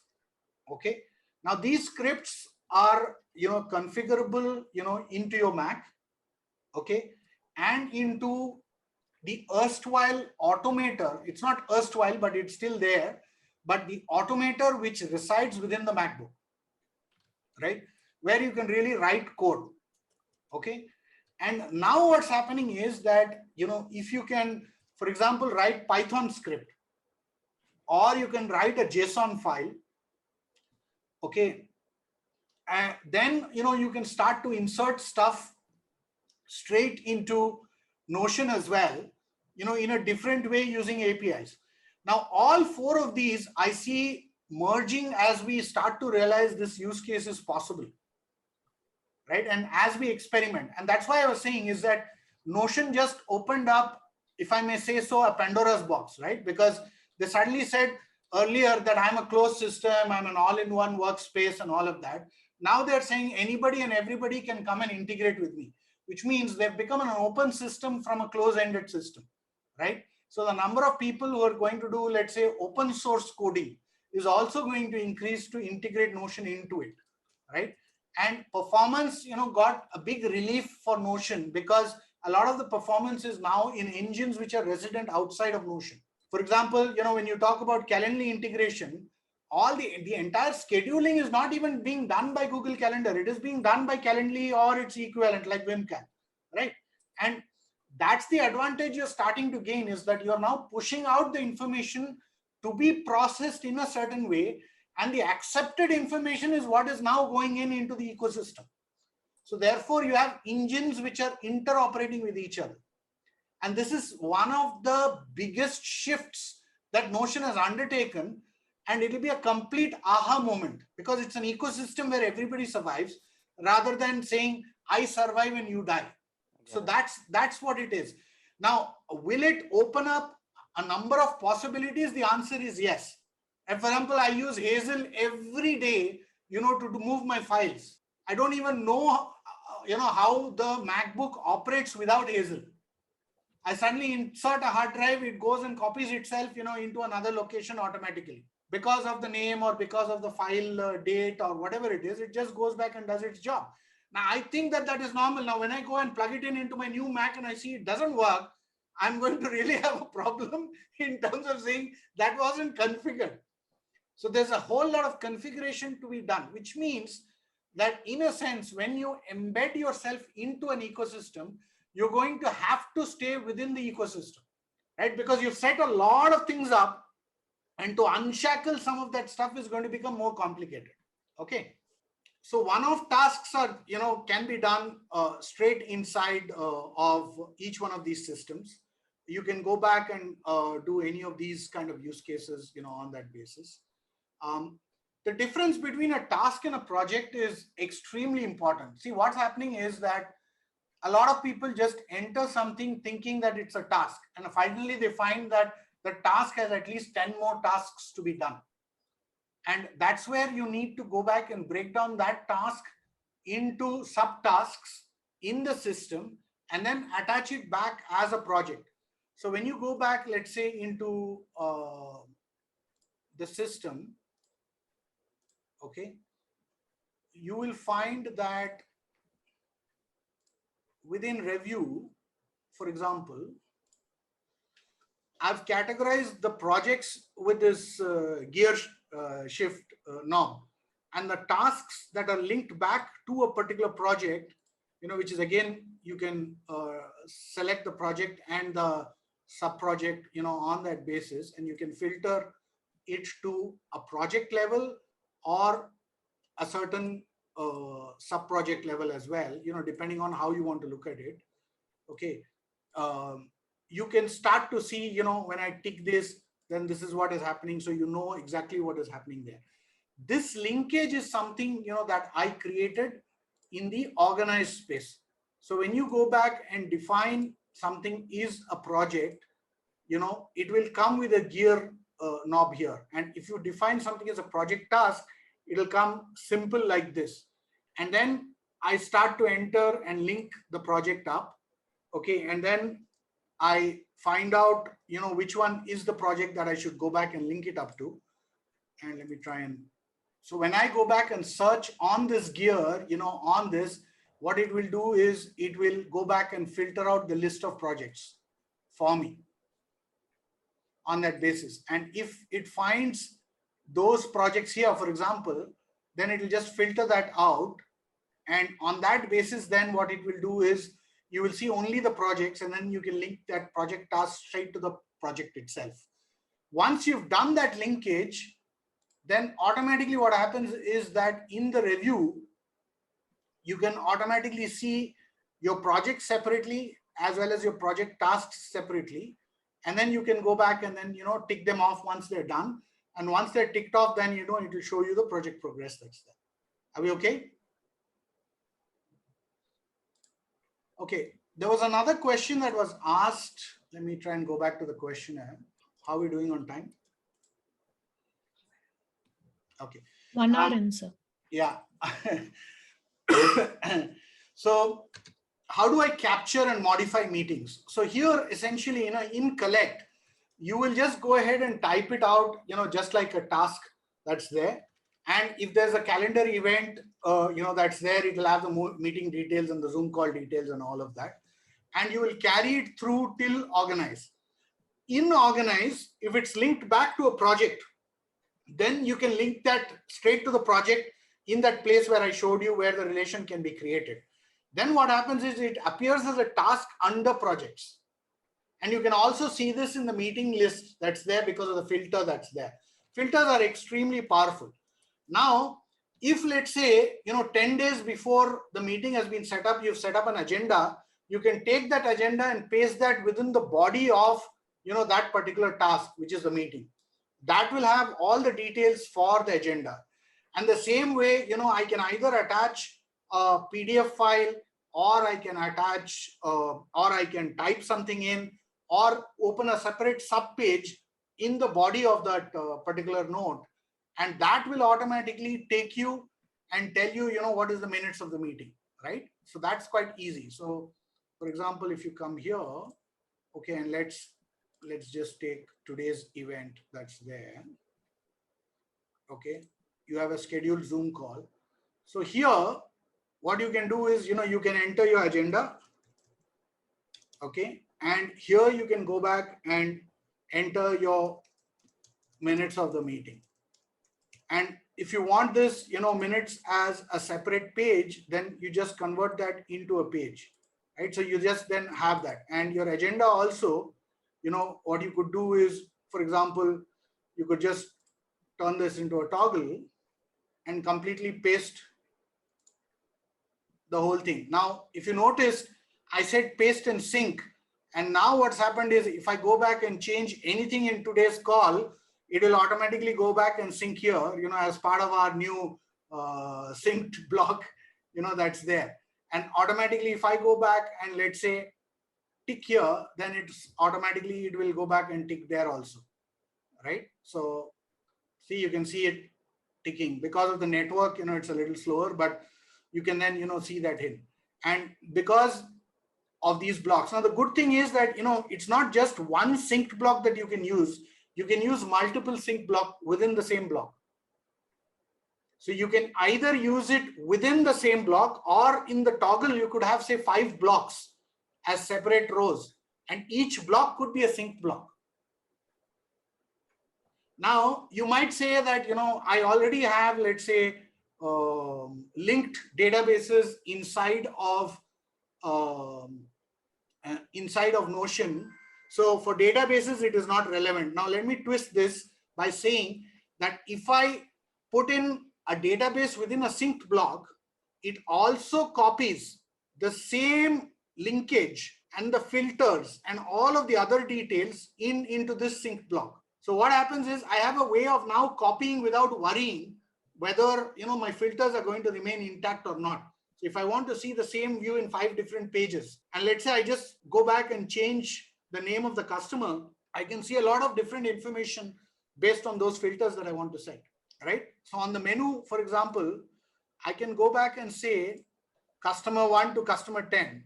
Okay, now these scripts are configurable into your Mac, okay, and into the erstwhile automator. It's not erstwhile, but it's still there, but the automator which resides within the MacBook, right, where you can really write code. Okay, and now what's happening is that if you can for example, write Python script, or you can write a JSON file. Okay. And then, you can start to insert stuff straight into Notion as well, in a different way using APIs. Now, all four of these I see merging as we start to realize this use case is possible, right? And as we experiment, and that's why I was saying is that Notion just opened up, if I may say so, a Pandora's box, right? Because they suddenly said earlier that I'm a closed system, I'm an all-in-one workspace and all of that. Now they're saying anybody and everybody can come and integrate with me, which means they've become an open system from a closed-ended system, right? So the number of people who are going to do, let's say, open source coding is also going to increase to integrate Notion into it, right? And performance, got a big relief for Notion because a lot of the performance is now in engines which are resident outside of Notion. For example, when you talk about Calendly integration, all the entire scheduling is not even being done by Google Calendar. It is being done by Calendly or its equivalent like Vimcat, right? And that's the advantage you're starting to gain, is that you're now pushing out the information to be processed in a certain way, and the accepted information is what is now going into the ecosystem. So therefore, you have engines which are interoperating with each other. And this is one of the biggest shifts that Notion has undertaken. And it will be a complete aha moment, because it's an ecosystem where everybody survives rather than saying, I survive and you die. So that's what it is. Now, will it open up a number of possibilities? The answer is yes. And for example, I use Hazel every day, to move my files. I don't even know, how the MacBook operates without Hazel. I suddenly insert a hard drive, it goes and copies itself, into another location automatically. Because of the name or because of the file date or whatever it is, it just goes back and does its job. Now, I think that is normal. Now, when I go and plug it into my new Mac and I see it doesn't work, I'm going to really have a problem in terms of saying that wasn't configured. So there's a whole lot of configuration to be done, which means that in a sense, when you embed yourself into an ecosystem, you're going to have to stay within the ecosystem, right? Because you've set a lot of things up, and to unshackle some of that stuff is going to become more complicated. Okay. So one-off tasks are, can be done straight inside of each one of these systems. You can go back and do any of these kind of use cases, on that basis. The difference between a task and a project is extremely important. See, what's happening is that a lot of people just enter something thinking that it's a task, and finally they find that the task has at least 10 more tasks to be done. And that's where you need to go back and break down that task into subtasks in the system and then attach it back as a project. So when you go back, let's say, into the system, okay, you will find that within review, for example, I've categorized the projects with this gear shift knob, and the tasks that are linked back to a particular project, which is, again, you can select the project and the sub-project, on that basis, and you can filter it to a project level or a certain sub-project level as well, depending on how you want to look at it. Okay. You can start to see, when I tick this, then this is what is happening. So you know exactly what is happening there. This linkage is something, that I created in the organized space. So when you go back and define something is a project, it will come with a gear knob here. And if you define something as a project task, it'll come simple like this. And then I start to enter and link the project up. Okay. And then I find out, which one is the project that I should go back and link it up to. And let me try and, so when I go back and search on this gear, on this, what it will do is it will go back and filter out the list of projects for me on that basis. And if it finds those projects here, for example, then it will just filter that out. And on that basis, then what it will do is, you will see only the projects, and then you can link that project task straight to the project itself. Once you've done that linkage, then automatically what happens is that in the review, you can automatically see your project separately as well as your project tasks separately. And then you can go back and then, tick them off once they're done. And once they're ticked off, then, it will show you the project progress that's there. Are we okay? Okay. There was another question that was asked. Let me try and go back to the questionnaire. How are we doing on time? Okay. 1 hour in, sir. Yeah. So how do I capture and modify meetings? So here, essentially, in Collect, you will just go ahead and type it out, just like a task that's there. And if there's a calendar event, that's there, it will have the meeting details and the Zoom call details and all of that. And you will carry it through till Organize. In Organize, if it's linked back to a project, then you can link that straight to the project in that place where I showed you where the relation can be created. Then what happens is it appears as a task under projects. And you can also see this in the meeting list that's there because of the filter that's there. Filters are extremely powerful. Now, if let's say, 10 days before the meeting has been set up, you've set up an agenda, you can take that agenda and paste that within the body of, that particular task, which is the meeting. That will have all the details for the agenda. And the same way, I can either attach a PDF file, or I can attach, or I can type something in, or open a separate subpage in the body of that particular note. And that will automatically take you and tell you, what is the minutes of the meeting, right? So that's quite easy. So for example, if you come here, okay, and let's just take today's event that's there. Okay, you have a scheduled Zoom call. So here, what you can do is, you can enter your agenda. Okay, and here you can go back and enter your minutes of the meeting. And if you want this, minutes as a separate page, then you just convert that into a page, right? So you just then have that. And your agenda also, what you could do is, for example, you could just turn this into a toggle and completely paste the whole thing. Now, if you notice, I said paste and sync. And now what's happened is if I go back and change anything in today's call, it will automatically go back and sync here, as part of our new synced block, that's there. And automatically, if I go back and let's say tick here, then it's automatically, it will go back and tick there also, right? So see, you can see it ticking because of the network, it's a little slower, but you can then, see that in. And because of these blocks. Now, the good thing is that, it's not just one synced block that you can use. You can use multiple sync block within the same block. So you can either use it within the same block, or in the toggle, you could have say 5 blocks as separate rows, and each block could be a sync block. Now, you might say that, I already have, let's say, linked databases inside of Notion. So for databases, it is not relevant. Now, let me twist this by saying that if I put in a database within a synced block, it also copies the same linkage and the filters and all of the other details into this synced block. So what happens is I have a way of now copying without worrying whether my filters are going to remain intact or not. So if I want to see the same view in 5 different pages, and let's say I just go back and change the name of the customer, I can see a lot of different information based on those filters that I want to set, right? So on the menu, for example, I can go back and say customer 1 to customer 10,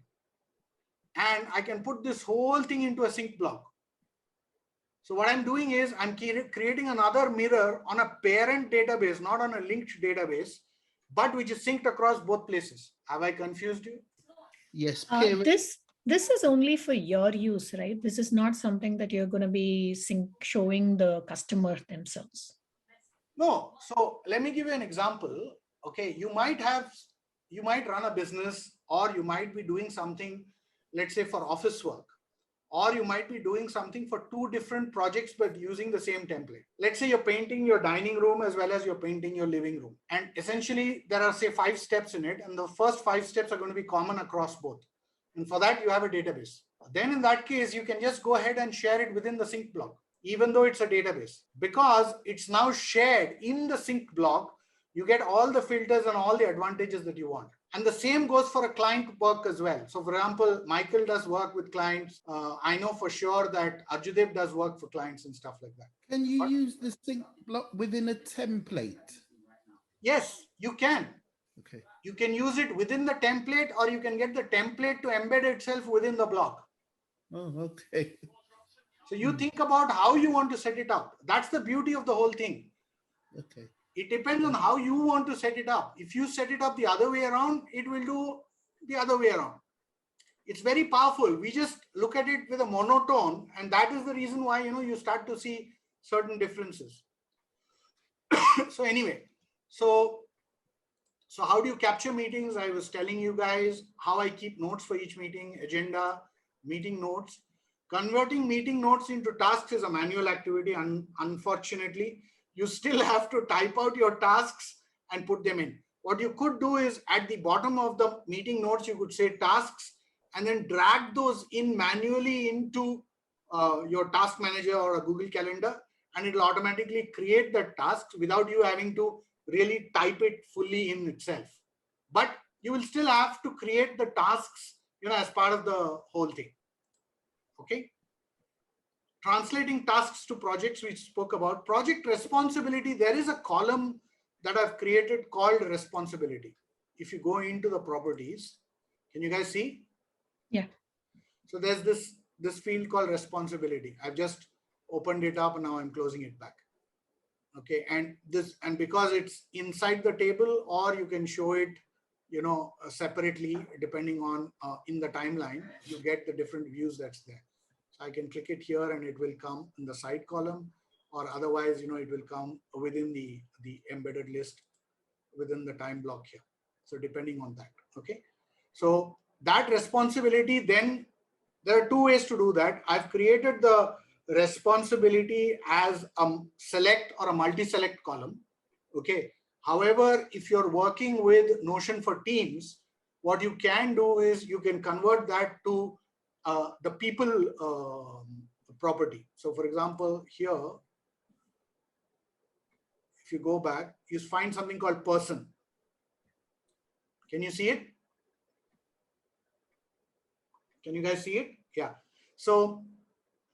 and I can put this whole thing into a sync block. So what I'm doing is I'm creating another mirror on a parent database, not on a linked database, but which is synced across both places. Have I confused you? Yes. This is only for your use, right? This is not something that you're going to be showing the customer themselves. No. So let me give you an example. Okay, you might run a business, or you might be doing something let's say for office work, or you might be doing something for two different projects but using the same template. Let's say you're painting your dining room as well as you're painting your living room, and essentially there are, say, 5 steps in it, and the first 5 steps are going to be common across both, and for that you have a database. Then in that case you can just go ahead and share it within the sync block, even though it's a database, because it's now shared in the sync block. You get all the filters and all the advantages that you want. And the same goes for a client work as well. So for example, Michael does work with clients. I know for sure that Arjudev does work for clients and stuff like that. Can you use the sync block within a template? Yes, you can. Okay. You can use it within the template, or you can get the template to embed itself within the block. Oh, okay. So you think about how you want to set it up. That's the beauty of the whole thing. Okay. It depends on how you want to set it up. If you set it up the other way around, it will do the other way around. It's very powerful. We just look at it with a monotone, and that is the reason why, you start to see certain differences. So anyway, so how do you capture meetings? I was telling you guys how I keep notes for each meeting, agenda, meeting notes. Converting meeting notes into tasks is a manual activity, unfortunately. You still have to type out your tasks and put them in. What you could do is at the bottom of the meeting notes, you could say tasks, and then drag those in manually into your task manager or a Google Calendar, and it'll automatically create the tasks without you having to really type it fully in itself. But you will still have to create the tasks, as part of the whole thing. Okay. Translating tasks to projects, we spoke about. Project responsibility, there is a column that I've created called responsibility. If you go into the properties, can you guys see? Yeah. So there's this field called responsibility. I've just opened it up and now I'm closing it back. Okay, and because it's inside the table, or you can show it, separately, depending on in the timeline, you get the different views that's there. So I can click it here and it will come in the side column, or otherwise, it will come within the embedded list within the time block here. So depending on that. Okay. So that responsibility, then there are 2 ways to do that. I've created the responsibility as a select or a multi-select column. Okay. However, if you're working with Notion for Teams, what you can do is you can convert that to the people property. So for example, here, if you go back, you find something called person. Can you see it? Can you guys see it? Yeah. So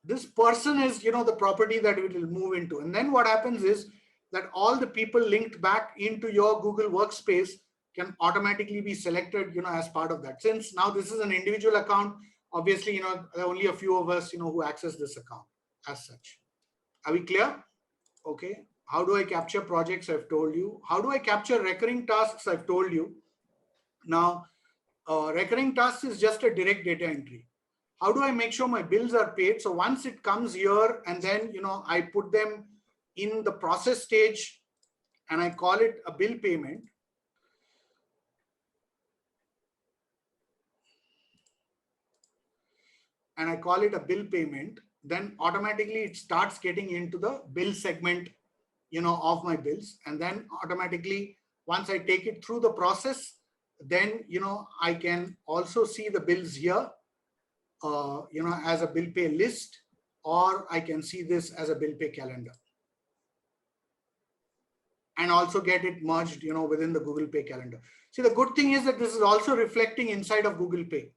this person is, the property that it will move into. And then what happens is that all the people linked back into your Google Workspace can automatically be selected, as part of that. Since now this is an individual account, obviously, there are only a few of us, who access this account as such. Are we clear? Okay. How do I capture projects? I've told you. How do I capture recurring tasks? I've told you. Now, recurring tasks is just a direct data entry. How do I make sure my bills are paid? So once it comes here and then, I put them in the process stage and I call it a bill payment. And I call it a bill payment, then automatically it starts getting into the bill segment, of my bills. And then automatically, once I take it through the process, then, I can also see the bills here, as a bill pay list, or I can see this as a bill pay calendar. And also get it merged, within the Google Pay calendar. See, the good thing is that this is also reflecting inside of Google Pay.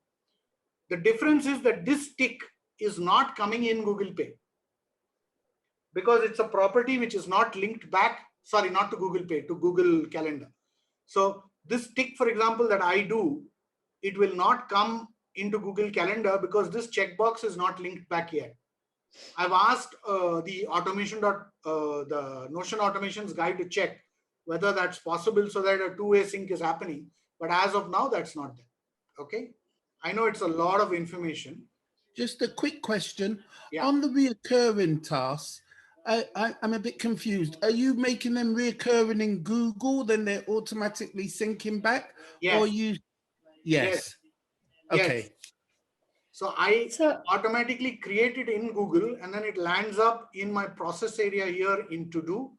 The difference is that this tick is not coming in Google Pay because it's a property which is not linked back, sorry, not to Google Pay, to Google Calendar. So this tick, for example, that I do, it will not come into Google Calendar because this checkbox is not linked back yet. I've asked the Notion Automations guy to check whether that's possible so that a 2-way sync is happening. But as of now, that's not there. Okay. I know it's a lot of information. Just a quick question. Yeah. On the reoccurring tasks, I'm a bit confused. Are you making them reoccurring in Google, then they're automatically syncing back? Yes. Or you? Yes. Yes. Okay. Yes. So I So automatically create it in Google, and then it lands up in my process area here in to do.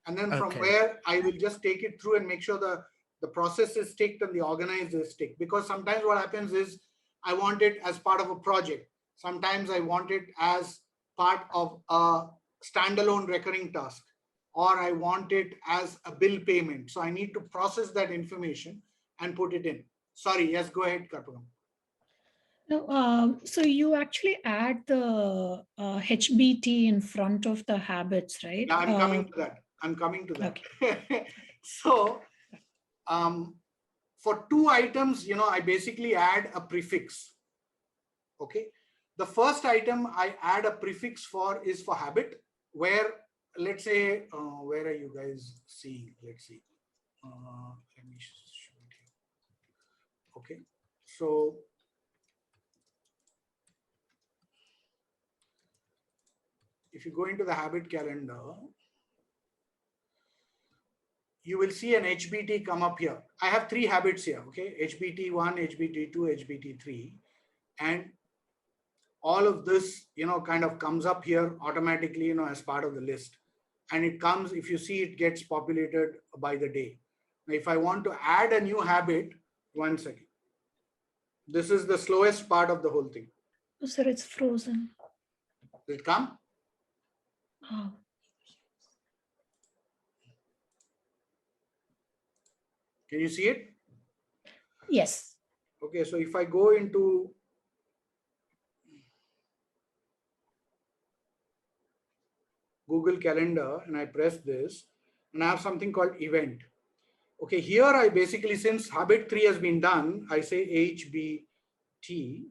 And then from Okay. where I will just take it through and make sure the process is ticked and the organized is ticked. Because sometimes what happens is I want it as part of a project. Sometimes I want it as part of a standalone recurring task, or I want it as a bill payment. So I need to process that information and put it in. Sorry, yes, go ahead, Karpagam. no, so you actually add the HBT in front of the habits, right? Yeah, I'm coming to that. I'm coming to that. Okay. So for two items, I basically add a prefix. Okay. The first item I add a prefix for is for habit, where let's say, where are you guys seeing? Let's see. Let me show it here. Okay. So if you go into the habit calendar, you will see an HBT come up here. I have three habits here, okay? HBT1, HBT2, HBT3. And all of this, kind of comes up here automatically, as part of the list. And it comes, if you see, it gets populated by the day. Now, if I want to add a new habit, 1 second. This is the slowest part of the whole thing. Oh, sir, it's frozen. Will it come? Oh. Can you see it? Yes. Okay, so if I go into Google Calendar and I press this, and I have something called event. Okay, here I basically, since habit 3 has been done, I say HBT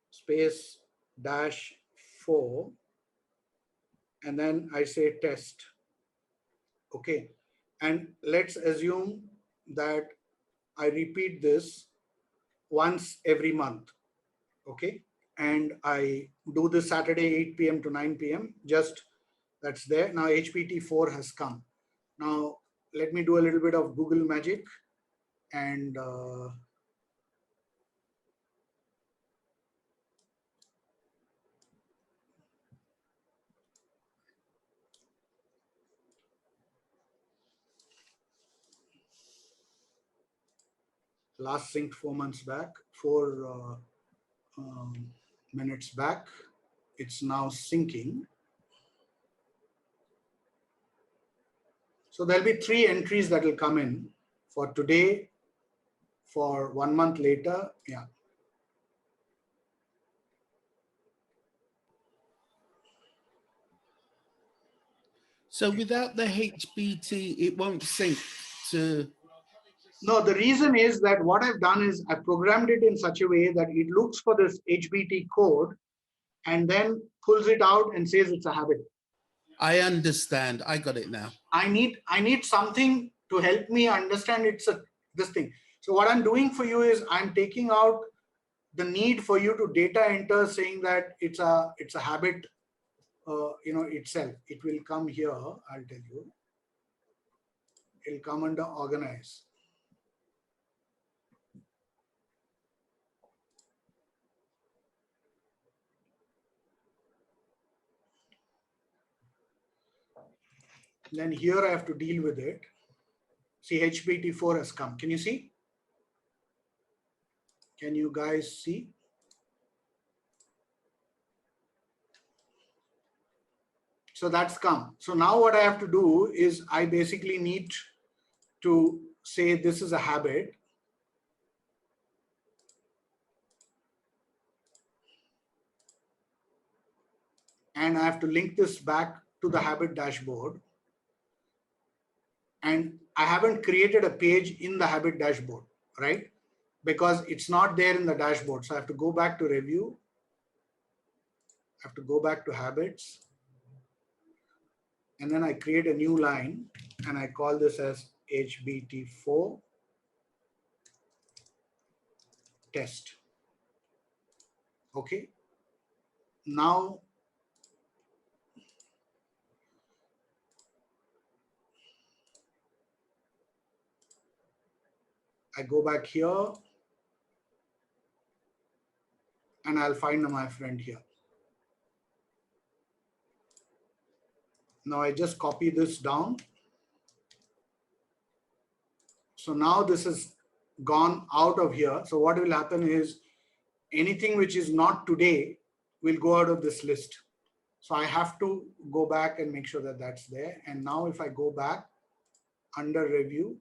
space -4, and then I say test. Okay, and let's assume that I repeat this once every month. Okay, and I do this Saturday 8 p.m. to 9 p.m. Just that's there. Now HBT4 has come. Now let me do a little bit of Google magic and last synced 4 months back, 4 minutes back. It's now syncing. So there'll be 3 entries that will come in for today, for 1 month later. Yeah. So without the HBT, it won't sync to. No, the reason is that what I've done is I programmed it in such a way that it looks for this HBT code and then pulls it out and says it's a habit. I understand. I got it now. I need something to help me understand this thing. So what I'm doing for you is I'm taking out the need for you to data enter saying that it's a habit, itself. It will come here. I'll tell you. It'll come under organize. Then here I have to deal with it. See, HBT4 has come. Can you see? Can you guys see? So that's come. So now what I have to do is I basically need to say this is a habit. And I have to link this back to the habit dashboard. And I haven't created a page in the habit dashboard, right? Because it's not there in the dashboard. So I have to go back to review. I have to go back to habits. And then I create a new line and I call this as HBT4 test. Okay. Now, I go back here. and I'll find my friend here. Now I just copy this down. So now this is gone out of here. So what will happen is anything which is not today will go out of this list. So I have to go back and make sure that that's there. And now if I go back under review,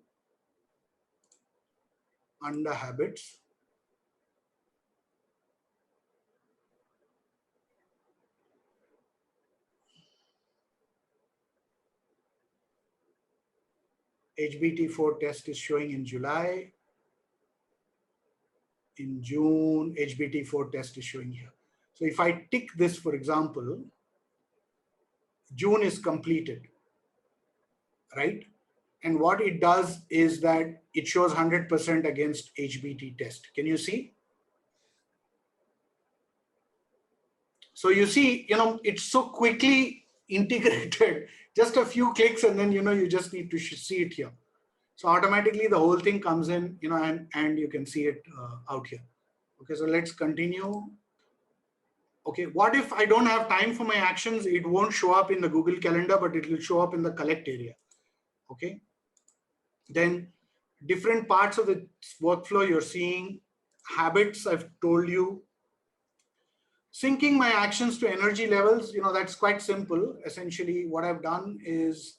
under habits, HBT4 test is showing in July. In June, HBT4 test is showing here. So if I tick this, for example, June is completed, right? And what it does is that it shows 100% against HBT test. Can you see? So you see, it's so quickly integrated, just a few clicks and then, you just need to see it here. So automatically the whole thing comes in, and you can see it out here. Okay, so let's continue. Okay, what if I don't have time for my actions? It won't show up in the Google Calendar, but it will show up in the collect area. Okay, then different parts of the workflow you're seeing. Habits, I've told you. Syncing my actions to energy levels, that's quite simple. Essentially, what I've done is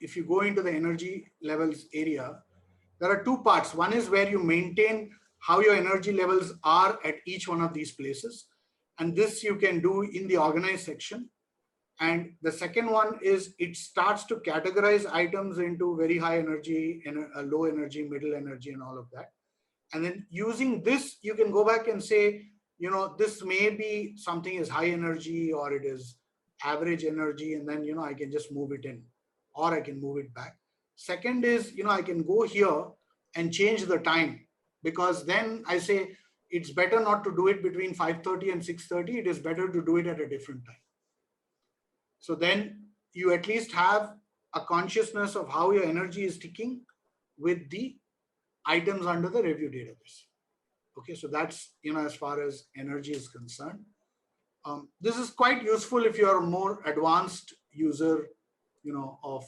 if you go into the energy levels area, there are two parts. One is where you maintain how your energy levels are at each one of these places. And this you can do in the organize section. And the second one is it starts to categorize items into very high energy, low energy, middle energy, and all of that. And then using this, you can go back and say, this may be something is high energy or it is average energy. And then, I can just move it in or I can move it back. Second is, I can go here and change the time, because then I say it's better not to do it between 5:30 and 6:30. It is better to do it at a different time. So then you at least have a consciousness of how your energy is ticking with the items under the review database. Okay, so that's, as far as energy is concerned. This is quite useful if you're a more advanced user, of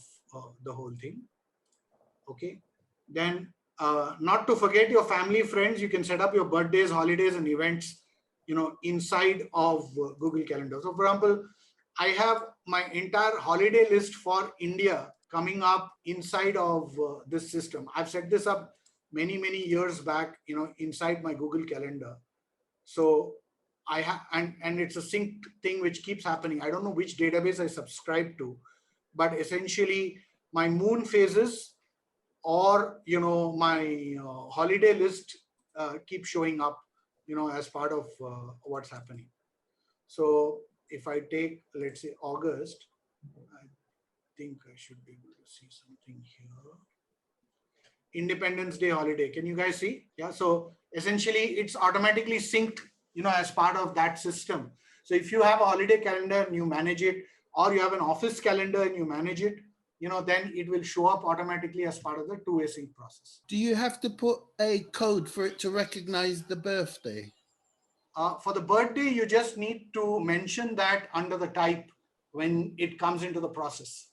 the whole thing. Okay, then not to forget your family, friends, you can set up your birthdays, holidays, and events, inside of Google Calendar. So for example, I have my entire holiday list for India coming up inside of this system. I've set this up many years back, inside my Google Calendar. So I have, and it's a synced thing which keeps happening. I don't know which database I subscribe to, but essentially my moon phases or, my holiday list keep showing up, as part of what's happening. So if I take, let's say, August, I think I should be able to see something here. Independence Day holiday. Can you guys see? Yeah. So essentially it's automatically synced, as part of that system. So if you have a holiday calendar and you manage it, or you have an office calendar and you manage it, then it will show up automatically as part of the two-way sync process. Do you have to put a code for it to recognize the birthday? For the birthday, you just need to mention that under the type when it comes into the process.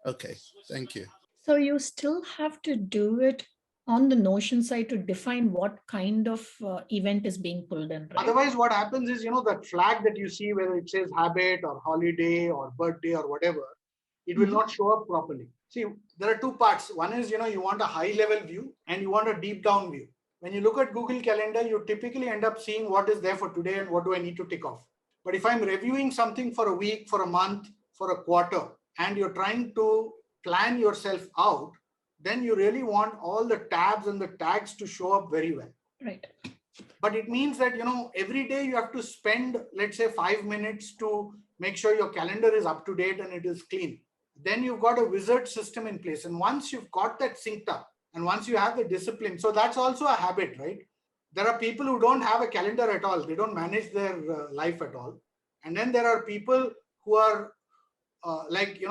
Okay, thank you. So you still have to do it on the Notion side to define what kind of event is being pulled in, right? Otherwise, what happens is, that flag that you see, whether it says habit or holiday or birthday or whatever, it will not show up properly. See, there are two parts. One is, you want a high level view and you want a deep down view. When you look at Google Calendar, you typically end up seeing what is there for today and what do I need to tick off. But if I'm reviewing something for a week, for a month, for a quarter, and you're trying to plan yourself out, then you really want all the tabs and the tags to show up very well. Right. But it means that, every day you have to spend, let's say, 5 minutes to make sure your calendar is up to date and it is clean. Then you've got a wizard system in place. And once you've got that synced up, and once you have the discipline, so that's also a habit, right? There are people who don't have a calendar at all. They don't manage their life at all. And then there are people who are like,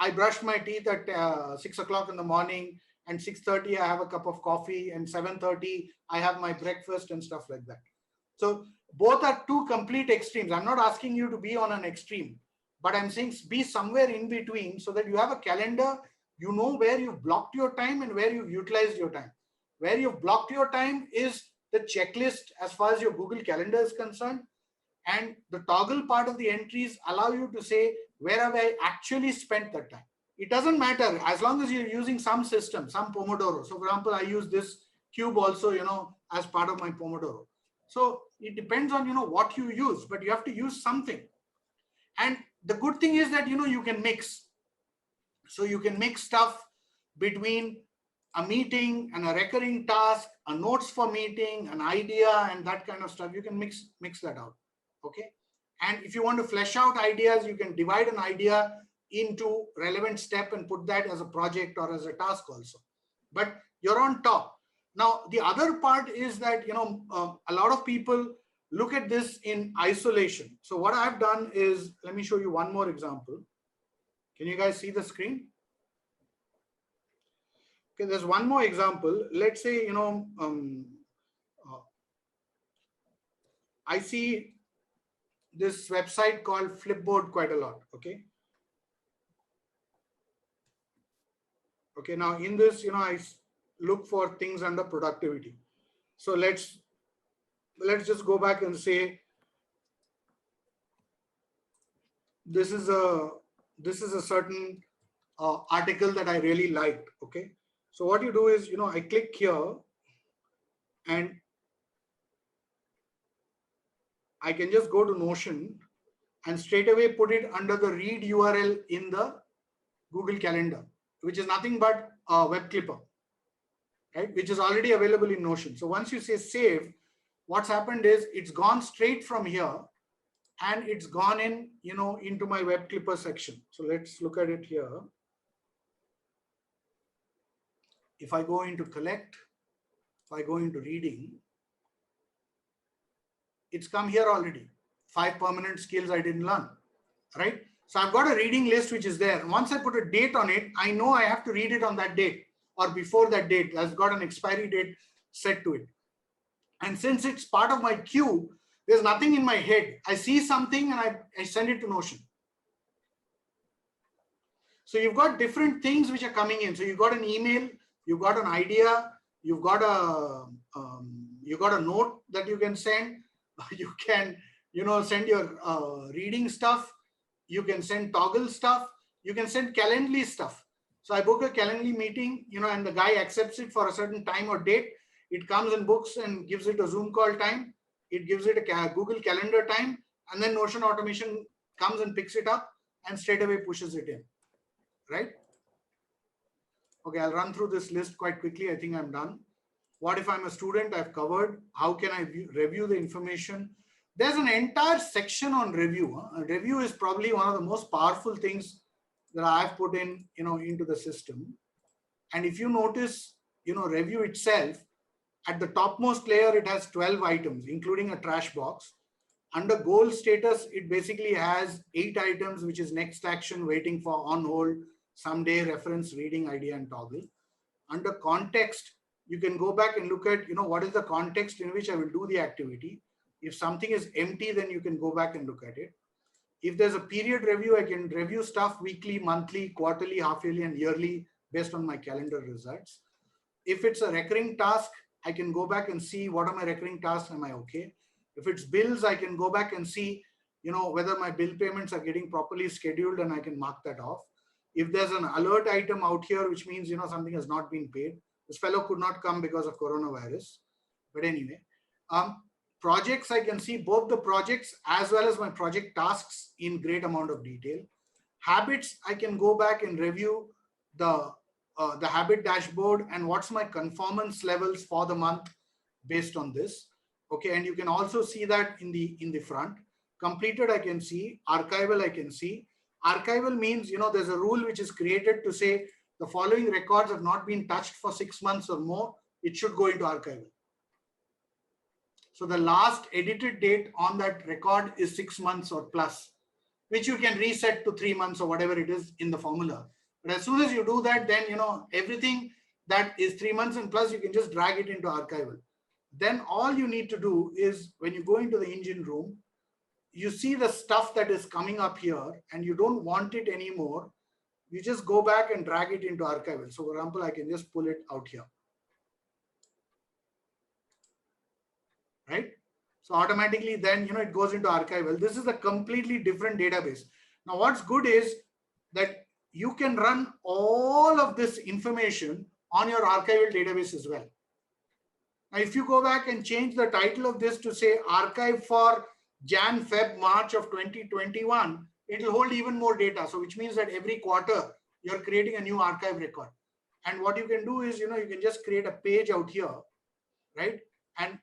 I brushed my teeth at 6 o'clock in the morning and 6:30 I have a cup of coffee, and 7:30 I have my breakfast and stuff like that. So both are two complete extremes. I'm not asking you to be on an extreme, but I'm saying be somewhere in between so that you have a calendar, you know where you've blocked your time and where you've utilized your time. Where you've blocked your time is the checklist as far as your Google Calendar is concerned. And the toggle part of the entries allow you to say, where have I actually spent that time? It doesn't matter as long as you're using some system, some Pomodoro. So for example, I use this cube also, as part of my Pomodoro. So it depends on, what you use, but you have to use something. And the good thing is that, you can mix. So you can mix stuff between a meeting and a recurring task, a notes for meeting, an idea, and that kind of stuff. You can mix that out. Okay. And if you want to flesh out ideas, you can divide an idea into relevant step and put that as a project or as a task also. But you're on top. Now, the other part is that, a lot of people look at this in isolation. So what I've done is, let me show you one more example. Can you guys see the screen? Okay, there's one more example. Let's say, I see this website called Flipboard quite a lot. Okay. Okay, now in this, I look for things under productivity. So let's just go back and say, this is a certain article that I really liked. Okay. So what you do is, I click here and I can just go to Notion and straight away put it under the read URL in the Google Calendar, which is nothing but a web clipper, right? Which is already available in Notion. So once you say save, what's happened is it's gone straight from here and it's gone in, into my web clipper section. So let's look at it here. If I go into collect, if I go into reading, it's come here already. 5 permanent skills I didn't learn, right? So I've got a reading list which is there. Once I put a date on it, I know I have to read it on that date or before that date. I've got an expiry date set to it. And since it's part of my queue, there's nothing in my head. I see something and I send it to Notion. So you've got different things which are coming in. So you've got an email, you've got an idea, you've got a note that you can send. You can, send your reading stuff. You can send toggle stuff. You can send Calendly stuff. So I book a Calendly meeting, and the guy accepts it for a certain time or date. It comes and books and gives it a Zoom call time. It gives it a Google Calendar time. And then Notion automation comes and picks it up and straight away pushes it in, right? Okay, I'll run through this list quite quickly. I think I'm done. What if I'm a student? I've covered. How can I review the information? There's an entire section on review. Review is probably one of the most powerful things that I've put in, into the system. And if you notice, review itself, at the topmost layer, it has 12 items, including a trash box. Under goal status, it basically has 8 items, which is next action, waiting for, on hold, someday, reference, reading, idea, and toggle. Under context, you can go back and look at, what is the context in which I will do the activity. If something is empty, then you can go back and look at it. If there's a period review, I can review stuff weekly, monthly, quarterly, half yearly, and yearly based on my calendar results. If it's a recurring task, I can go back and see what are my recurring tasks. Am I okay? If it's bills, I can go back and see, whether my bill payments are getting properly scheduled, and I can mark that off. If there's an alert item out here, which means, something has not been paid. This fellow could not come because of coronavirus. But anyway, projects, I can see both the projects as well as my project tasks in great amount of detail. Habits, I can go back and review the habit dashboard and what's my conformance levels for the month based on this. Okay, and you can also see that in the front. Completed, I can see. Archival, I can see. Archival means, there's a rule which is created to say the following records have not been touched for 6 months or more. It should go into archival. So the last edited date on that record is 6 months or plus, which you can reset to 3 months or whatever it is in the formula. But as soon as you do that, then, everything that is 3 months and plus, you can just drag it into archival. Then all you need to do is when you go into the engine room, you see the stuff that is coming up here and you don't want it anymore. You just go back and drag it into archival. So for example, I can just pull it out here. Right? So automatically then, it goes into archival. This is a completely different database. Now, what's good is that you can run all of this information on your archival database as well. Now, if you go back and change the title of this to say archive for Jan, Feb, March of 2021, it will hold even more data. So which means that every quarter you're creating a new archive record. And what you can do is, you can just create a page out here, right? And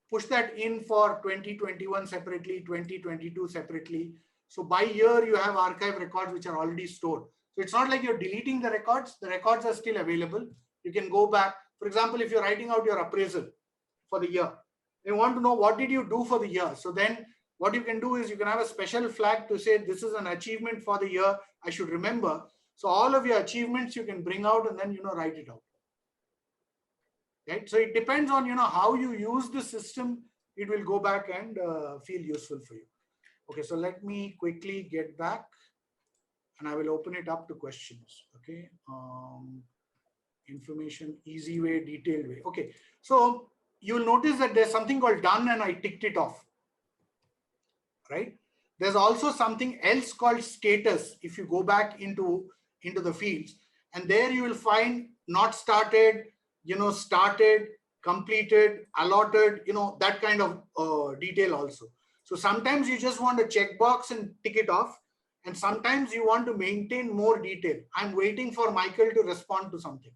push that in for 2021 separately, 2022 separately. So by year, you have archive records which are already stored. So it's not like you're deleting the records are still available. You can go back. For example, if you're writing out your appraisal for the year, you want to know what did you do for the year. So then what you can do is you can have a special flag to say this is an achievement for the year, I should remember. So all of your achievements you can bring out and then, write it out. Right? So it depends on, how you use the system. It will go back and feel useful for you. Okay, so let me quickly get back and I will open it up to questions. Okay, information, easy way, detailed way. Okay, so you'll notice that there's something called done and I ticked it off. Right? There's also something else called status. If you go back into the fields, and there you will find not started, started, completed, allotted, that kind of detail also. So sometimes you just want a checkbox and tick it off. And sometimes you want to maintain more detail. I'm waiting for Michael to respond to something.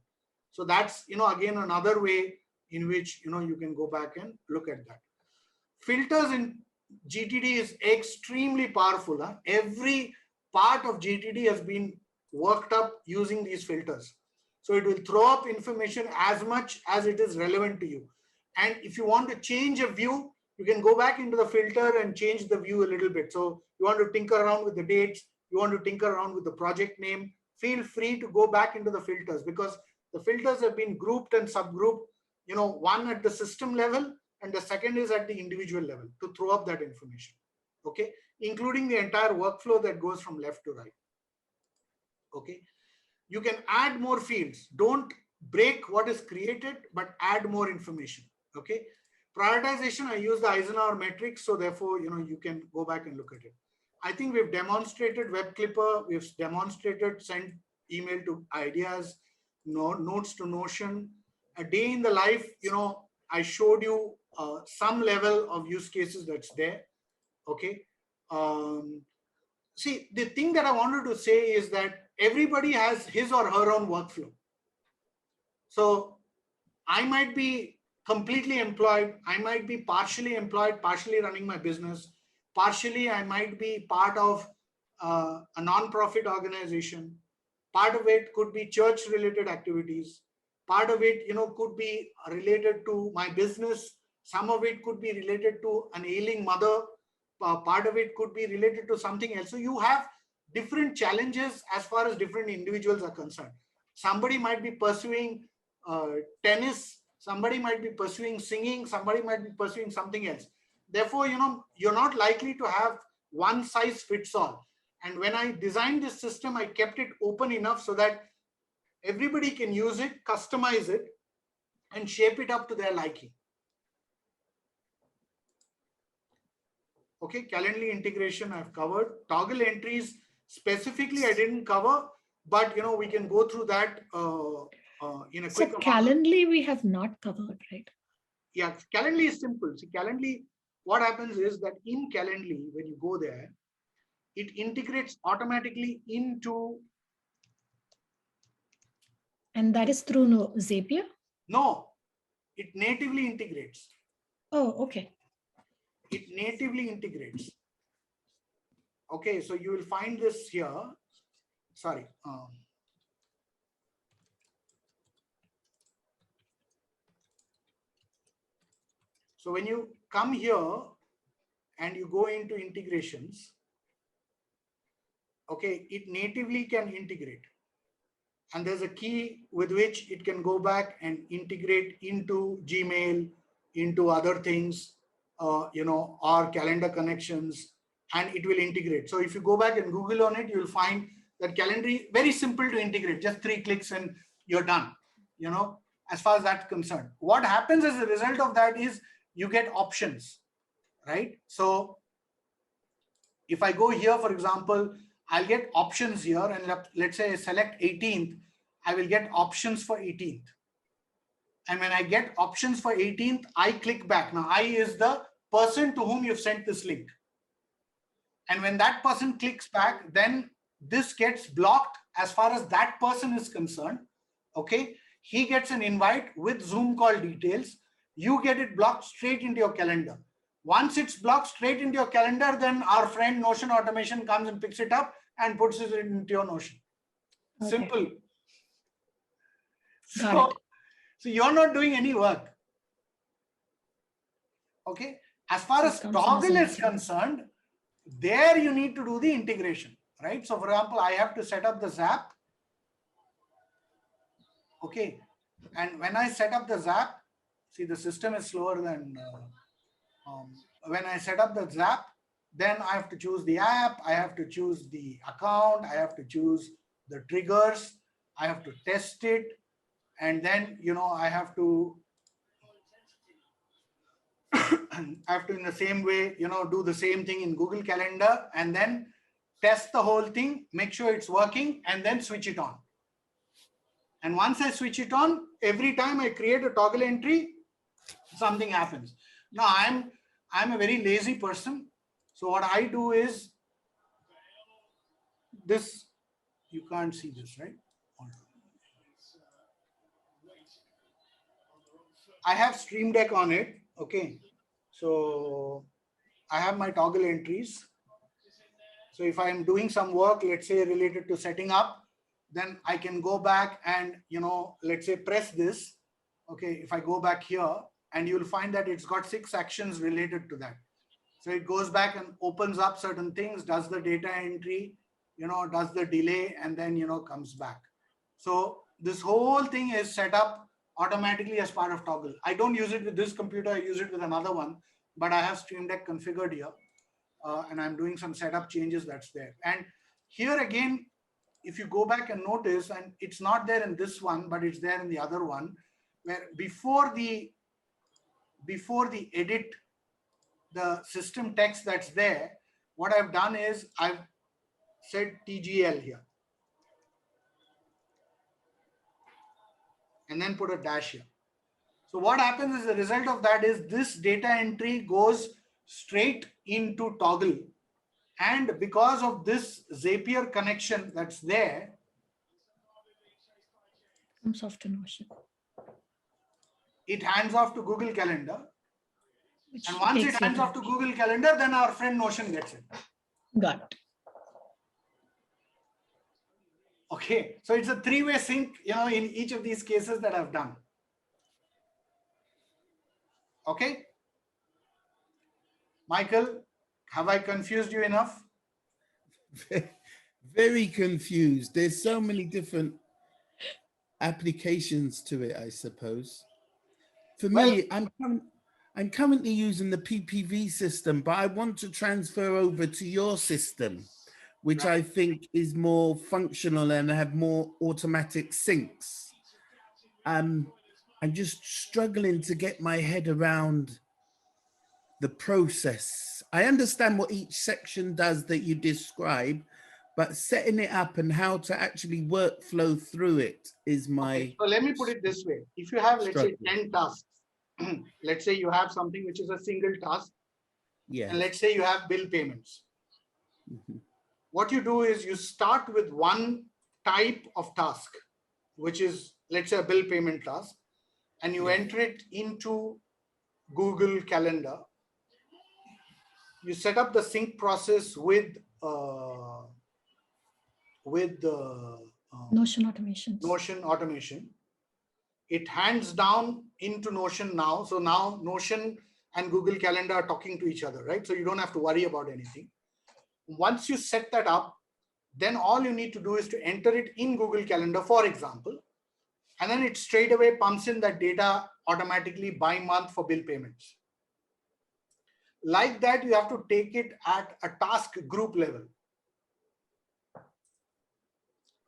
So that's, again, another way in which, you can go back and look at that. Filters in GTD is extremely powerful. Huh? Every part of GTD has been worked up using these filters. So it will throw up information as much as it is relevant to you. And if you want to change a view, you can go back into the filter and change the view a little bit. So you want to tinker around with the dates, you want to tinker around with the project name, feel free to go back into the filters because the filters have been grouped and subgrouped, one at the system level and the second is at the individual level to throw up that information, okay, including the entire workflow that goes from left to right. Okay, you can add more fields. Don't break what is created, but add more information. Okay, prioritization, I use the Eisenhower matrix, so therefore, you can go back and look at it. I think we've demonstrated Web Clipper, we've demonstrated send email to ideas, notes to Notion. A day in the life, I showed you some level of use cases that's there. Okay. See, the thing that I wanted to say is that everybody has his or her own workflow. So I might be completely employed. I might be partially employed, partially running my business. Partially, I might be part of a non-profit organization. Part of it could be church-related activities. Part of it, could be related to my business. Some of it could be related to an ailing mother. Part of it could be related to something else. So you have different challenges as far as different individuals are concerned. Somebody might be pursuing tennis. Somebody might be pursuing singing. Somebody might be pursuing something else. Therefore, you're not likely to have one size fits all. And when I designed this system, I kept it open enough so that everybody can use it, customize it, and shape it up to their liking. Okay, Calendly integration I've covered. Toggle entries specifically I didn't cover, but we can go through that in a quick. So Calendly we have not covered, right? Yeah, Calendly is simple. See, Calendly, what happens is that in Calendly, when you go there, it integrates automatically into. And that is through Zapier? No, it natively integrates. Oh, okay. It natively integrates. Okay, so you will find this here. Sorry. So when you come here and you go into integrations, okay, it natively can integrate. and there's a key with which it can go back and integrate into Gmail, into other things, or calendar connections, and it will integrate. So if you go back and Google on it, you'll find that Calendly, very simple to integrate, just 3 clicks and you're done, as far as that's concerned. What happens as a result of that is you get options, right? So if I go here, for example, I'll get options here, and let's say I select 18th, I will get options for 18th. And when I get options for 18th, I click back. Now, I is the person to whom you've sent this link. And when that person clicks back, then this gets blocked as far as that person is concerned. Okay. He gets an invite with Zoom call details. You get it blocked straight into your calendar. Once it's blocked straight into your calendar, then our friend Notion Automation comes and picks it up and puts it into your Notion. Okay. Simple. Got it. So you're not doing any work. Okay. As far as Toggle is concerned, there you need to do the integration, right? So for example, I have to set up the Zap. Okay. And when I set up the Zap, see, the system is slower than, when I set up the Zap, then I have to choose the app, I have to choose the account, I have to choose the triggers, I have to test it, and then, I have to, in the same way, do the same thing in Google Calendar, and then test the whole thing, make sure it's working, and then switch it on. And once I switch it on, every time I create a toggle entry, something happens. Now I'm a very lazy person. So what I do is this, you can't see this, right? I have Stream Deck on it. Okay. So I have my toggle entries. So if I'm doing some work, let's say related to setting up, then I can go back and, let's say press this. Okay. If I go back here, and you'll find that it's got 6 actions related to that. So it goes back and opens up certain things, does the data entry, does the delay, and then, comes back. So this whole thing is set up automatically as part of Toggle. I don't use it with this computer, I use it with another one, but I have Stream Deck configured here, and I'm doing some setup changes that's there. And here again, if you go back and notice, and it's not there in this one, but it's there in the other one, where before the edit, the system text that's there, what I've done is I've said TGL here. And then put a dash here. So what happens as a result of that is this data entry goes straight into Toggle. And because of this Zapier connection that's there, Comes off to Notion. it hands off to Google Calendar. Which And once it takes hands your off to time. Google Calendar, then our friend Notion gets it. Got it. Okay, so it's a 3-way sync, in each of these cases that I've done. Okay. Michael, have I confused you enough? Very confused. There's so many different applications to it, I suppose. For me, I'm currently using the PPV system, but I want to transfer over to your system, which I think is more functional and have more automatic syncs. I'm just struggling to get my head around the process. I understand what each section does that you describe, but setting it up and how to actually workflow through it is my... Okay, so let me put it this way. If you have, let's say, struggle. 10 tasks, let's say you have something which is a single task, Yeah. and let's say you have bill payments. Mhm. What you do is you start with one type of task, which is, let's say, a bill payment task, and you enter it into Google Calendar. You set up the sync process with Notion automations. Notion automation. It hands down into Notion now. So now Notion and Google Calendar are talking to each other, right? So you don't have to worry about anything. Once you set that up, then all you need to do is to enter it in Google Calendar, for example, and then it straight away pumps in that data automatically by month for bill payments. Like that, you have to take it at a task group level,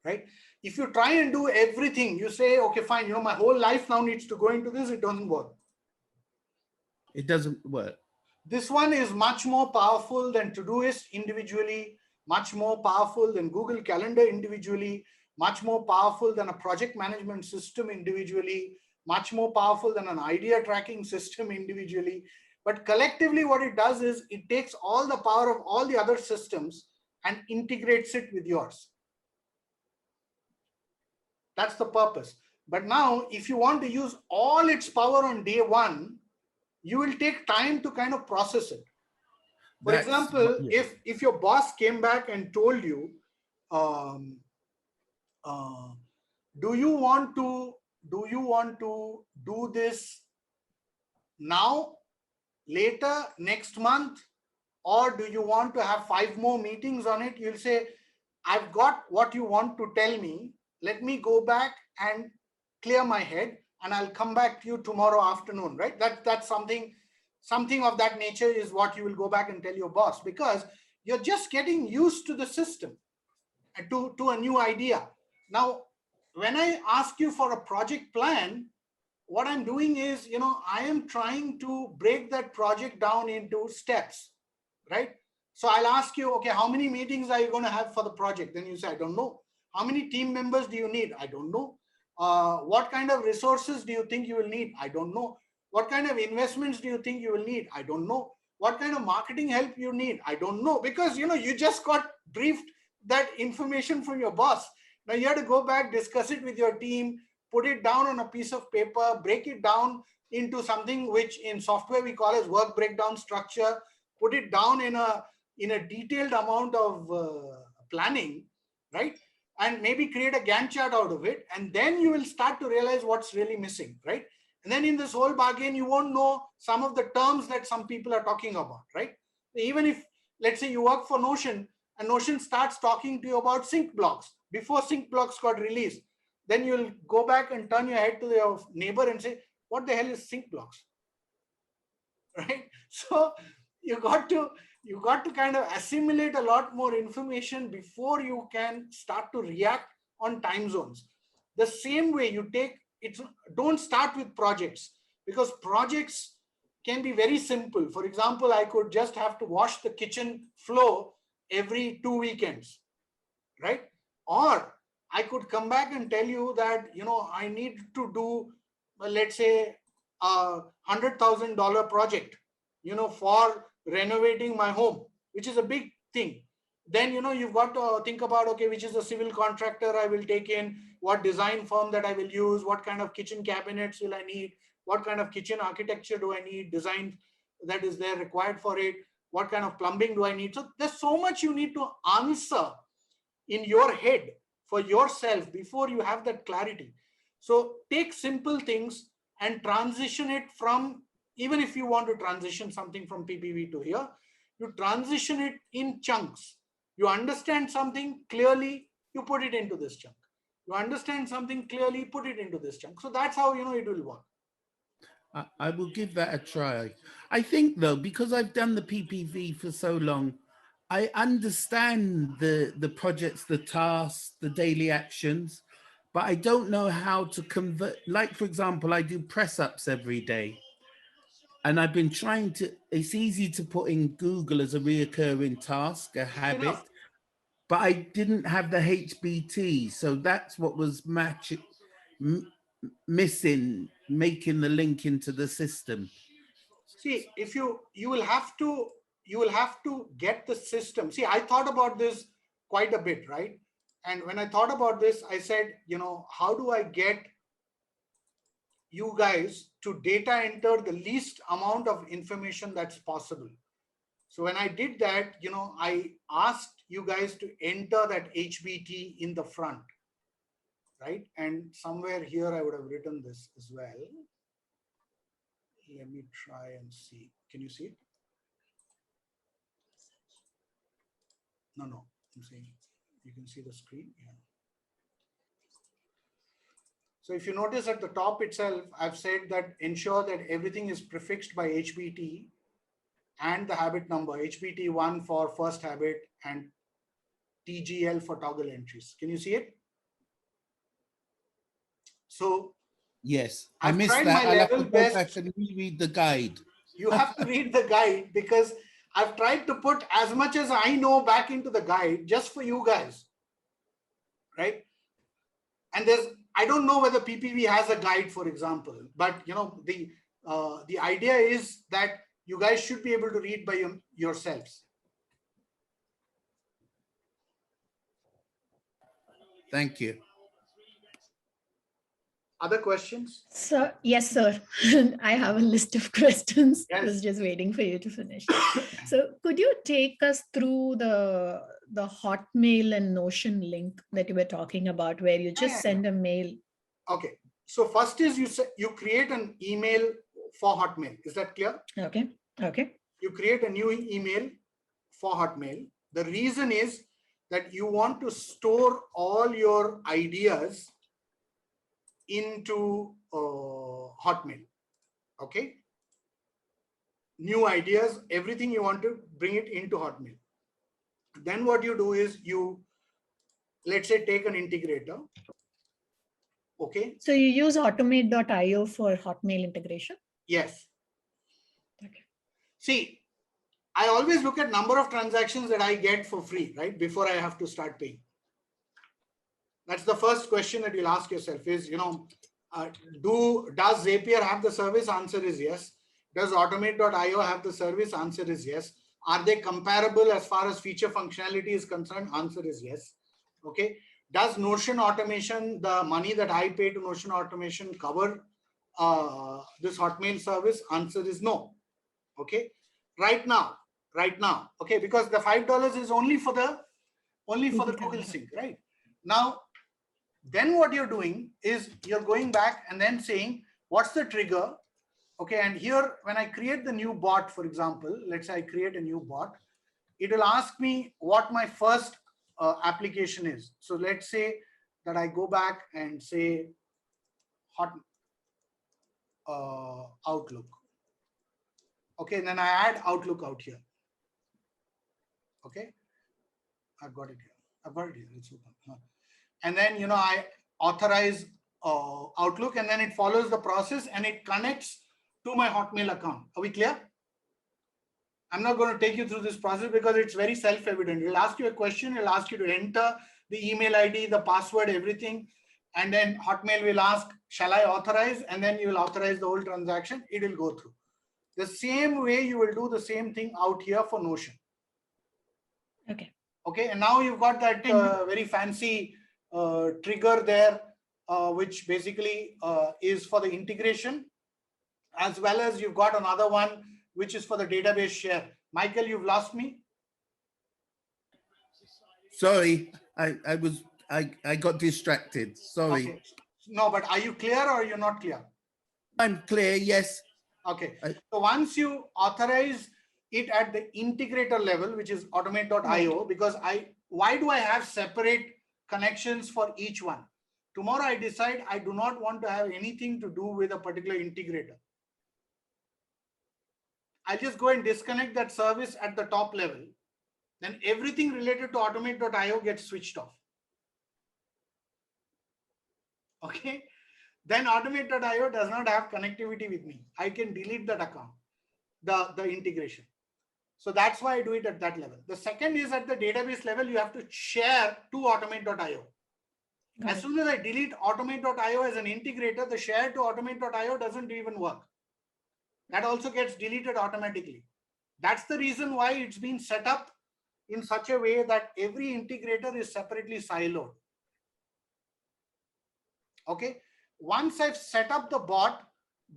right? If you try and do everything, you say, okay, fine, my whole life now needs to go into this, it doesn't work. It doesn't work. This one is much more powerful than Todoist individually, much more powerful than Google Calendar individually, much more powerful than a project management system individually, much more powerful than an idea tracking system individually. But collectively, what it does is it takes all the power of all the other systems and integrates it with yours. That's the purpose. But now, if you want to use all its power on day one, you will take time to kind of process it. For example, if your boss came back and told you, do you want to do this now, later, next month, or do you want to have 5 more meetings on it? You'll say, I've got what you want to tell me. Let me go back and clear my head, and I'll come back to you tomorrow afternoon, right? That's something of that nature is what you will go back and tell your boss, because you're just getting used to the system and to a new idea. Now, when I ask you for a project plan, what I'm doing is, I am trying to break that project down into steps, right? So I'll ask you, okay, how many meetings are you going to have for the project? Then you say, I don't know. How many team members do you need? I don't know. What kind of resources do you think you will need? I don't know. What kind of investments do you think you will need? I don't know. What kind of marketing help you need? I don't know. Because, you just got briefed that information from your boss. Now you have to go back, discuss it with your team, put it down on a piece of paper, break it down into something which in software we call as work breakdown structure, put it down in a detailed amount of planning, right? And maybe create a Gantt chart out of it. And then you will start to realize what's really missing, right? And then in this whole bargain, you won't know some of the terms that some people are talking about, right? Even if, let's say you work for Notion, and Notion starts talking to you about sync blocks before sync blocks got released, then you'll go back and turn your head to your neighbor and say, what the hell is sync blocks? Right? So you got to kind of assimilate a lot more information before you can start to react on time zones. The same way you take it, don't start with projects, because projects can be very simple. For example, I could just have to wash the kitchen floor every 2 weekends, right? Or I could come back and tell you that, I need to do, let's say, a $100,000 project, for renovating my home, which is a big thing. Then, you've got to think about, okay, which is the civil contractor I will take in, what design firm that I will use, what kind of kitchen cabinets will I need, what kind of kitchen architecture do I need, design that is there required for it, what kind of plumbing do I need. So there's so much you need to answer in your head for yourself before you have that clarity. So take simple things and transition it from, even if you want to transition something from PPV to here, you transition it in chunks. You understand something clearly, you put it into this chunk. You understand something clearly, put it into this chunk. So that's how, it will work. I will give that a try. I think though, because I've done the PPV for so long, I understand the projects, the tasks, the daily actions, but I don't know how to convert. Like, for example, I do press ups every day. And I've been trying to, it's easy to put in Google as a reoccurring task, a habit, but I didn't have the HBT. So that's what was missing, making the link into the system. See, if you will have to get the system. See, I thought about this quite a bit, right? And when I thought about this, I said, how do I get you guys to data enter the least amount of information that's possible? So when I did that, I asked you guys to enter that HBT in the front, right? And somewhere here, I would have written this as well. Let me try and see. Can you see it? No, I'm saying you can see the screen. Yeah. So if you notice at the top itself, I've said that ensure that everything is prefixed by HBT and the habit number, HBT1 for first habit and TGL for toggle entries. Can you see it? So Yes, I I've missed tried that. my I'll have to level go best. back and reread the guide. You have to read the guide because I've tried to put as much as I know back into the guide just for you guys, right? And I don't know whether PPV has a guide, for example, but the idea is that you guys should be able to read by yourselves. Thank you. Other questions? So, yes, sir. I have a list of questions. I Yes. was just waiting for you to finish. So could you take us through the Hotmail and Notion link that you were talking about, where you just Yeah. send a mail? Okay. So first is you create an email for Hotmail. Is that clear? Okay. Okay. You create a new email for Hotmail. The reason is that you want to store all your ideas into Hotmail. Okay. New ideas, everything you want to bring it into Hotmail. Then what you do is let's say, take an integrator. Okay. So you use automate.io for Hotmail integration? Yes. Okay. See, I always look at number of transactions that I get for free, right? Before I have to start paying. That's the first question that you'll ask yourself is, does Zapier have the service? Answer is yes. Does automate.io have the service? Answer is yes. Are they comparable as far as feature functionality is concerned? Answer is yes. Okay. Does Notion automation, the money that I pay to Notion automation, cover this Hotmail service? Answer is no. Okay. Right now. Okay. Because the $5 is only for the Google Calendar. Sync, right? Now, then what you're doing is you're going back and then saying, what's the trigger? Okay, and here, when I create the new bot, for example, let's say I create a new bot, it will ask me what my first application is. So let's say that I go back and say Outlook. Okay, and then I add Outlook out here. Okay, I've got it here. It's open. And then, I authorize Outlook, and then it follows the process and it connects to my Hotmail account. Are we clear? I'm not going to take you through this process because it's very self-evident. It'll ask you a question. It'll ask you to enter the email ID, the password, everything. And then Hotmail will ask, shall I authorize? And then you will authorize the whole transaction. It will go through. The same way you will do the same thing out here for Notion. Okay. Okay. And now you've got that very fancy trigger there, which basically is for the integration, as well as you've got another one, which is for the database share. Michael, you've lost me. Sorry, I got distracted. Sorry. Okay. No, but are you clear or you're not clear? I'm clear, yes. Okay. So once you authorize it at the integrator level, which is automate.io, because why do I have separate connections for each one? Tomorrow I decide I do not want to have anything to do with a particular integrator. I just go and disconnect that service at the top level. Then everything related to automate.io gets switched off. Okay. Then automate.io does not have connectivity with me. I can delete that account, the integration. So that's why I do it at that level. The second is at the database level, you have to share to automate.io. As soon as I delete automate.io as an integrator, the share to automate.io doesn't even work. That also gets deleted automatically. That's the reason why it's been set up in such a way that every integrator is separately siloed. Okay. Once I've set up the bot,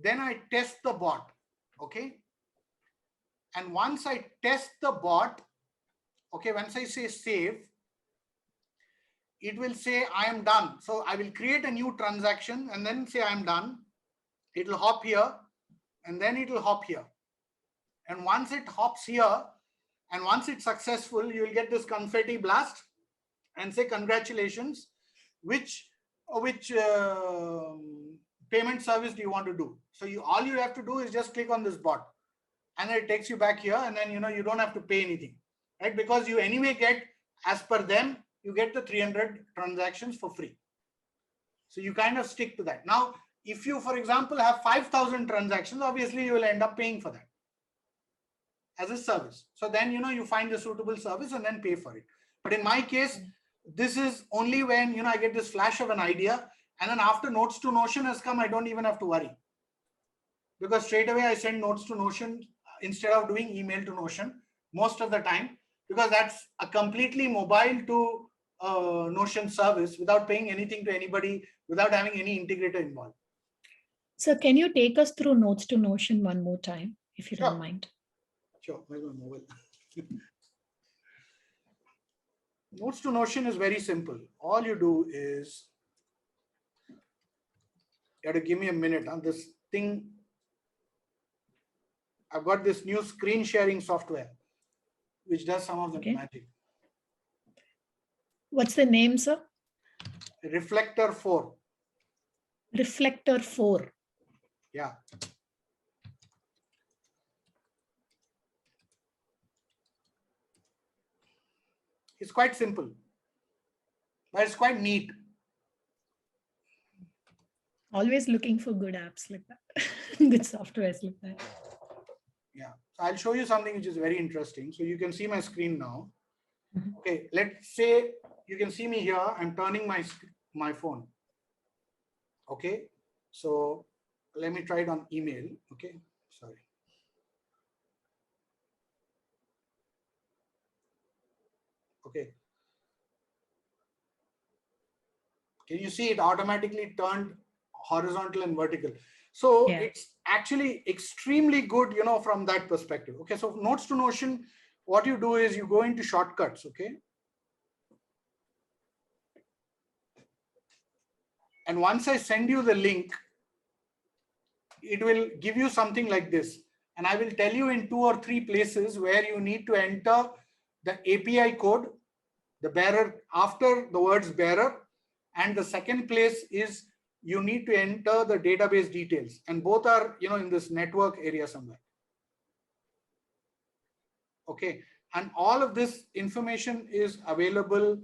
then I test the bot. Okay. And once I test the bot, okay, once I say save, it will say I am done. So I will create a new transaction and then say I'm done. It will hop here and then it will hop here. And once it hops here and once it's successful, you will get this confetti blast and say, congratulations, which payment service do you want to do? So all you have to do is just click on this bot, and it takes you back here, and then you don't have to pay anything, right? Because you anyway get, as per them, you get the 300 transactions for free. So you kind of stick to that. Now, if you, for example, have 5,000 transactions, obviously you will end up paying for that as a service. So then, you find the suitable service and then pay for it. But in my case, this is only when, I get this flash of an idea, and then after Notes to Notion has come, I don't even have to worry. Because straight away I send notes to Notion instead of doing email to Notion most of the time, because that's a completely mobile to Notion service without paying anything to anybody, without having any integrator involved. So can you take us through Notes to Notion one more time, if you Sure. don't mind? Sure, where's my mobile? Notes to Notion is very simple. All you do is, you have to give me a minute on this thing. I've got this new screen sharing software, which does some of the Okay. magic. What's the name, sir? Reflector 4. Reflector 4. Yeah. It's quite simple, but it's quite neat. Always looking for good apps like that, good softwares like that. Yeah. So I'll show you something which is very interesting. So you can see my screen now. Mhm. Okay. Let's say you can see me here. I'm turning my phone. Okay. So let me try it on email. Okay. Sorry. Okay. Can you see it automatically turned horizontal and vertical? So Yeah. it's actually extremely good, from that perspective. Okay. So Notes to Notion, what you do is you go into shortcuts. Okay. And once I send you the link, it will give you something like this. And I will tell you in 2 or 3 places where you need to enter the API code, the bearer, after the words bearer. And the second place is you need to enter the database details. And both are, in this network area somewhere. Okay. And all of this information is available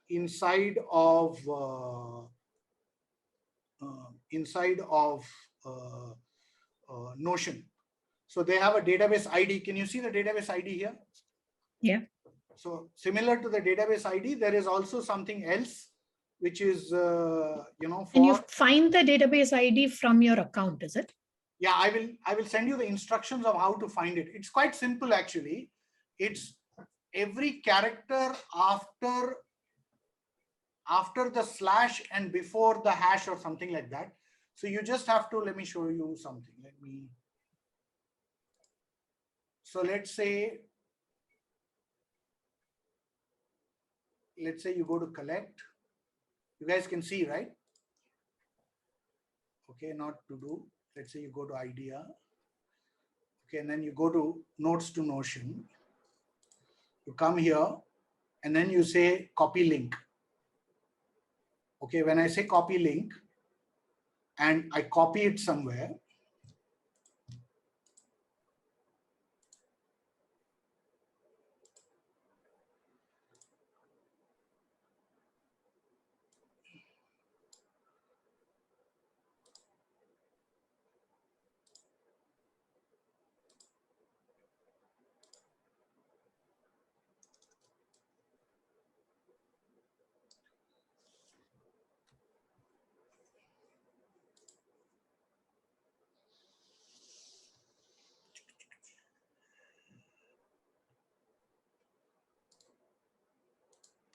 inside of Notion. So they have a database ID. Can you see the database ID here? Yeah. So similar to the database ID, there is also something else, which is, And you find the database ID from your account, is it? Yeah, I will send you the instructions of how to find it. It's quite simple, actually. It's every character after the slash and before the hash or something like that. So you just have to, let me show you something. So let's say you go to collect. You guys can see, right? Okay, not to do. Let's say you go to idea. Okay, and then you go to Notes to Notion. You come here and then you say copy link. Okay, when I say copy link and I copy it somewhere,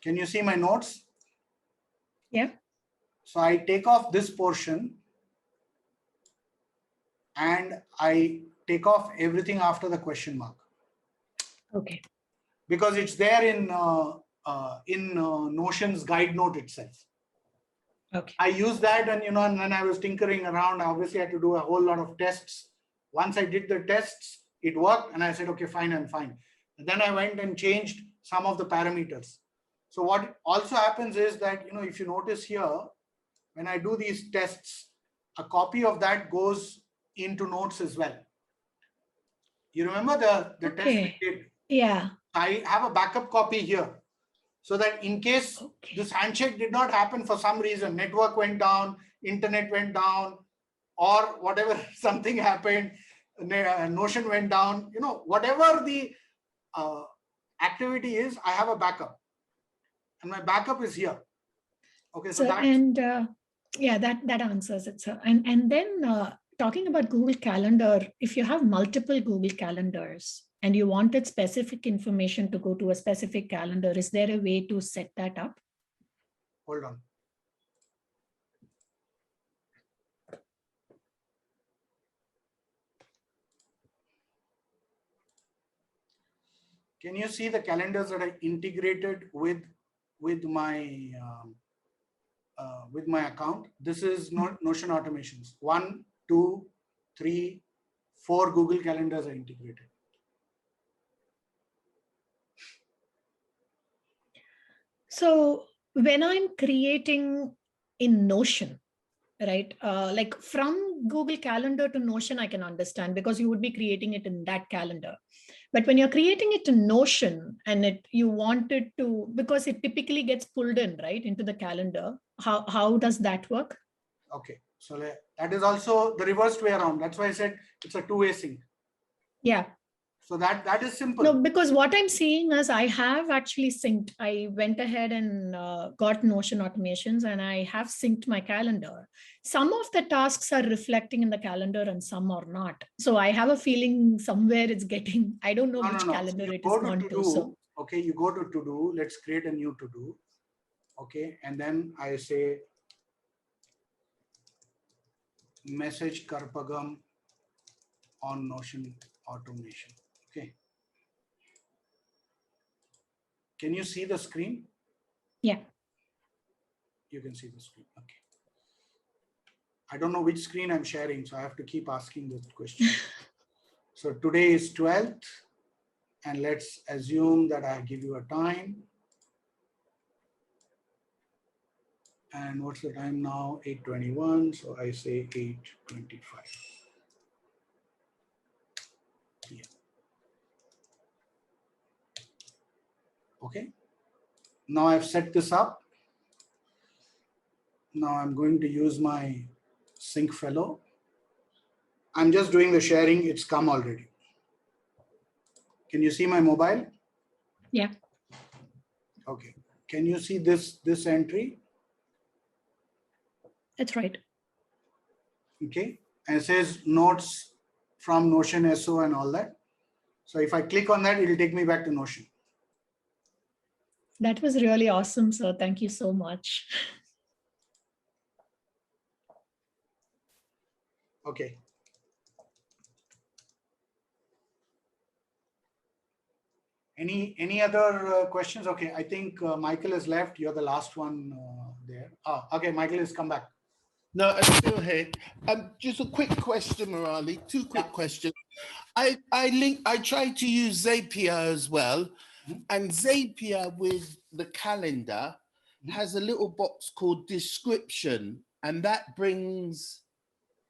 can you see my notes? Yeah. So I take off this portion and I take off everything after the question mark. Okay. Because it's there in Notion's guide note itself. Okay. I used that, and and when I was tinkering around, I obviously had to do a whole lot of tests. Once I did the tests, it worked, and I said, okay, fine, I'm fine. And then I went and changed some of the parameters. So what also happens is that, if you notice here, when I do these tests, a copy of that goes into notes as well. You remember the test we Okay. did? Yeah. I have a backup copy here, so that in case Okay. this handshake did not happen for some reason, network went down, internet went down, or whatever, something happened, Notion went down, whatever the activity is, I have a backup, and my backup is here. Okay, so So, that's and yeah, that answers it, sir. And then talking about Google Calendar, if you have multiple Google Calendars and you wanted specific information to go to a specific calendar, is there a way to set that up? hold on. Can you see the calendars that are integrated with my account? This is Notion automations. 1, 2, 3, 4 Google calendars are integrated. So when I'm creating in Notion, right, like from Google Calendar to Notion, I can understand because you would be creating it in that calendar. But when you're creating it in Notion and you want it to, because it typically gets pulled in, right, into the calendar, how does that work? Okay, so that is also the reversed way around. That's why I said it's a two-way sync. Yeah. So that is simple. No, because what I'm seeing is I have actually synced. I went ahead and got Notion automations and I have synced my calendar. Some of the tasks are reflecting in the calendar and some are not. So I have a feeling somewhere it's getting, I don't know which No. calendar So you it go is gone to to. to-do. So Okay, you go to to-do. Let's create a new to-do. Okay, and then I say message Karpagam on Notion automation. Okay. Can you see the screen? yeah. You can see the screen. Okay. I don't know which screen I'm sharing, so I have to keep asking this question. So today is 12th, and let's assume that I give you a time. And what's the time now? 8:21. So I say 8:25. Yeah. Okay. Now I've set this up. Now I'm going to use my sync fellow. I'm just doing the sharing. It's come already. Can you see my mobile? Yeah. Okay. Can you see this entry? That's right. Okay. And it says notes from Notion SO and all that. So if I click on that, it'll take me back to Notion. That was really awesome, sir. Thank you so much. Okay. Any other questions? Okay, I think Michael has left. You're the last one there. Okay, Michael has come back. No, I'm still here. Just a quick question, Murali. Two quick questions. I tried to use Zapier as well, and Zapier with the calendar has a little box called description, and that brings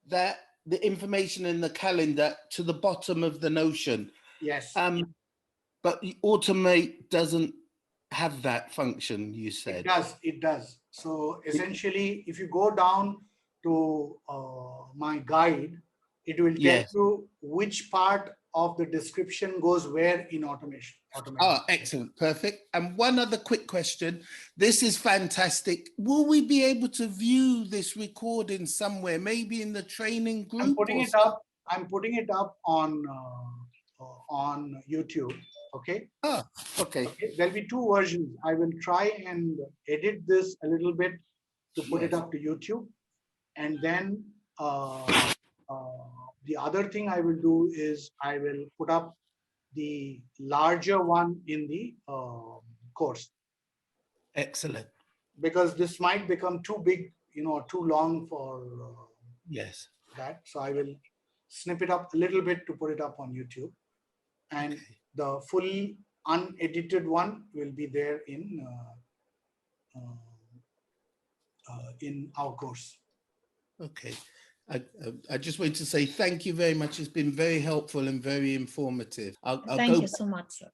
the information in the calendar to the bottom of the Notion. Yes. But the Automate doesn't have that function, you said. It does. So essentially, if you go down to my guide, it will tell you which part of the description goes where in automation. Oh, excellent. Perfect. And one other quick question. This is fantastic. Will we be able to view this recording somewhere, maybe in the training group? I'm putting it up on YouTube. Okay. Oh, okay. There'll be two versions. I will try and edit this a little bit to put it up to YouTube. And then the other thing I will do is I will put up the larger one in the course. Excellent. Because this might become too big, too long for that. So I will snip it up a little bit to put it up on YouTube. And the full unedited one will be there in in our course. Okay. I just want to say thank you very much. It's been very helpful and very informative. I'll Thank go you so much, sir.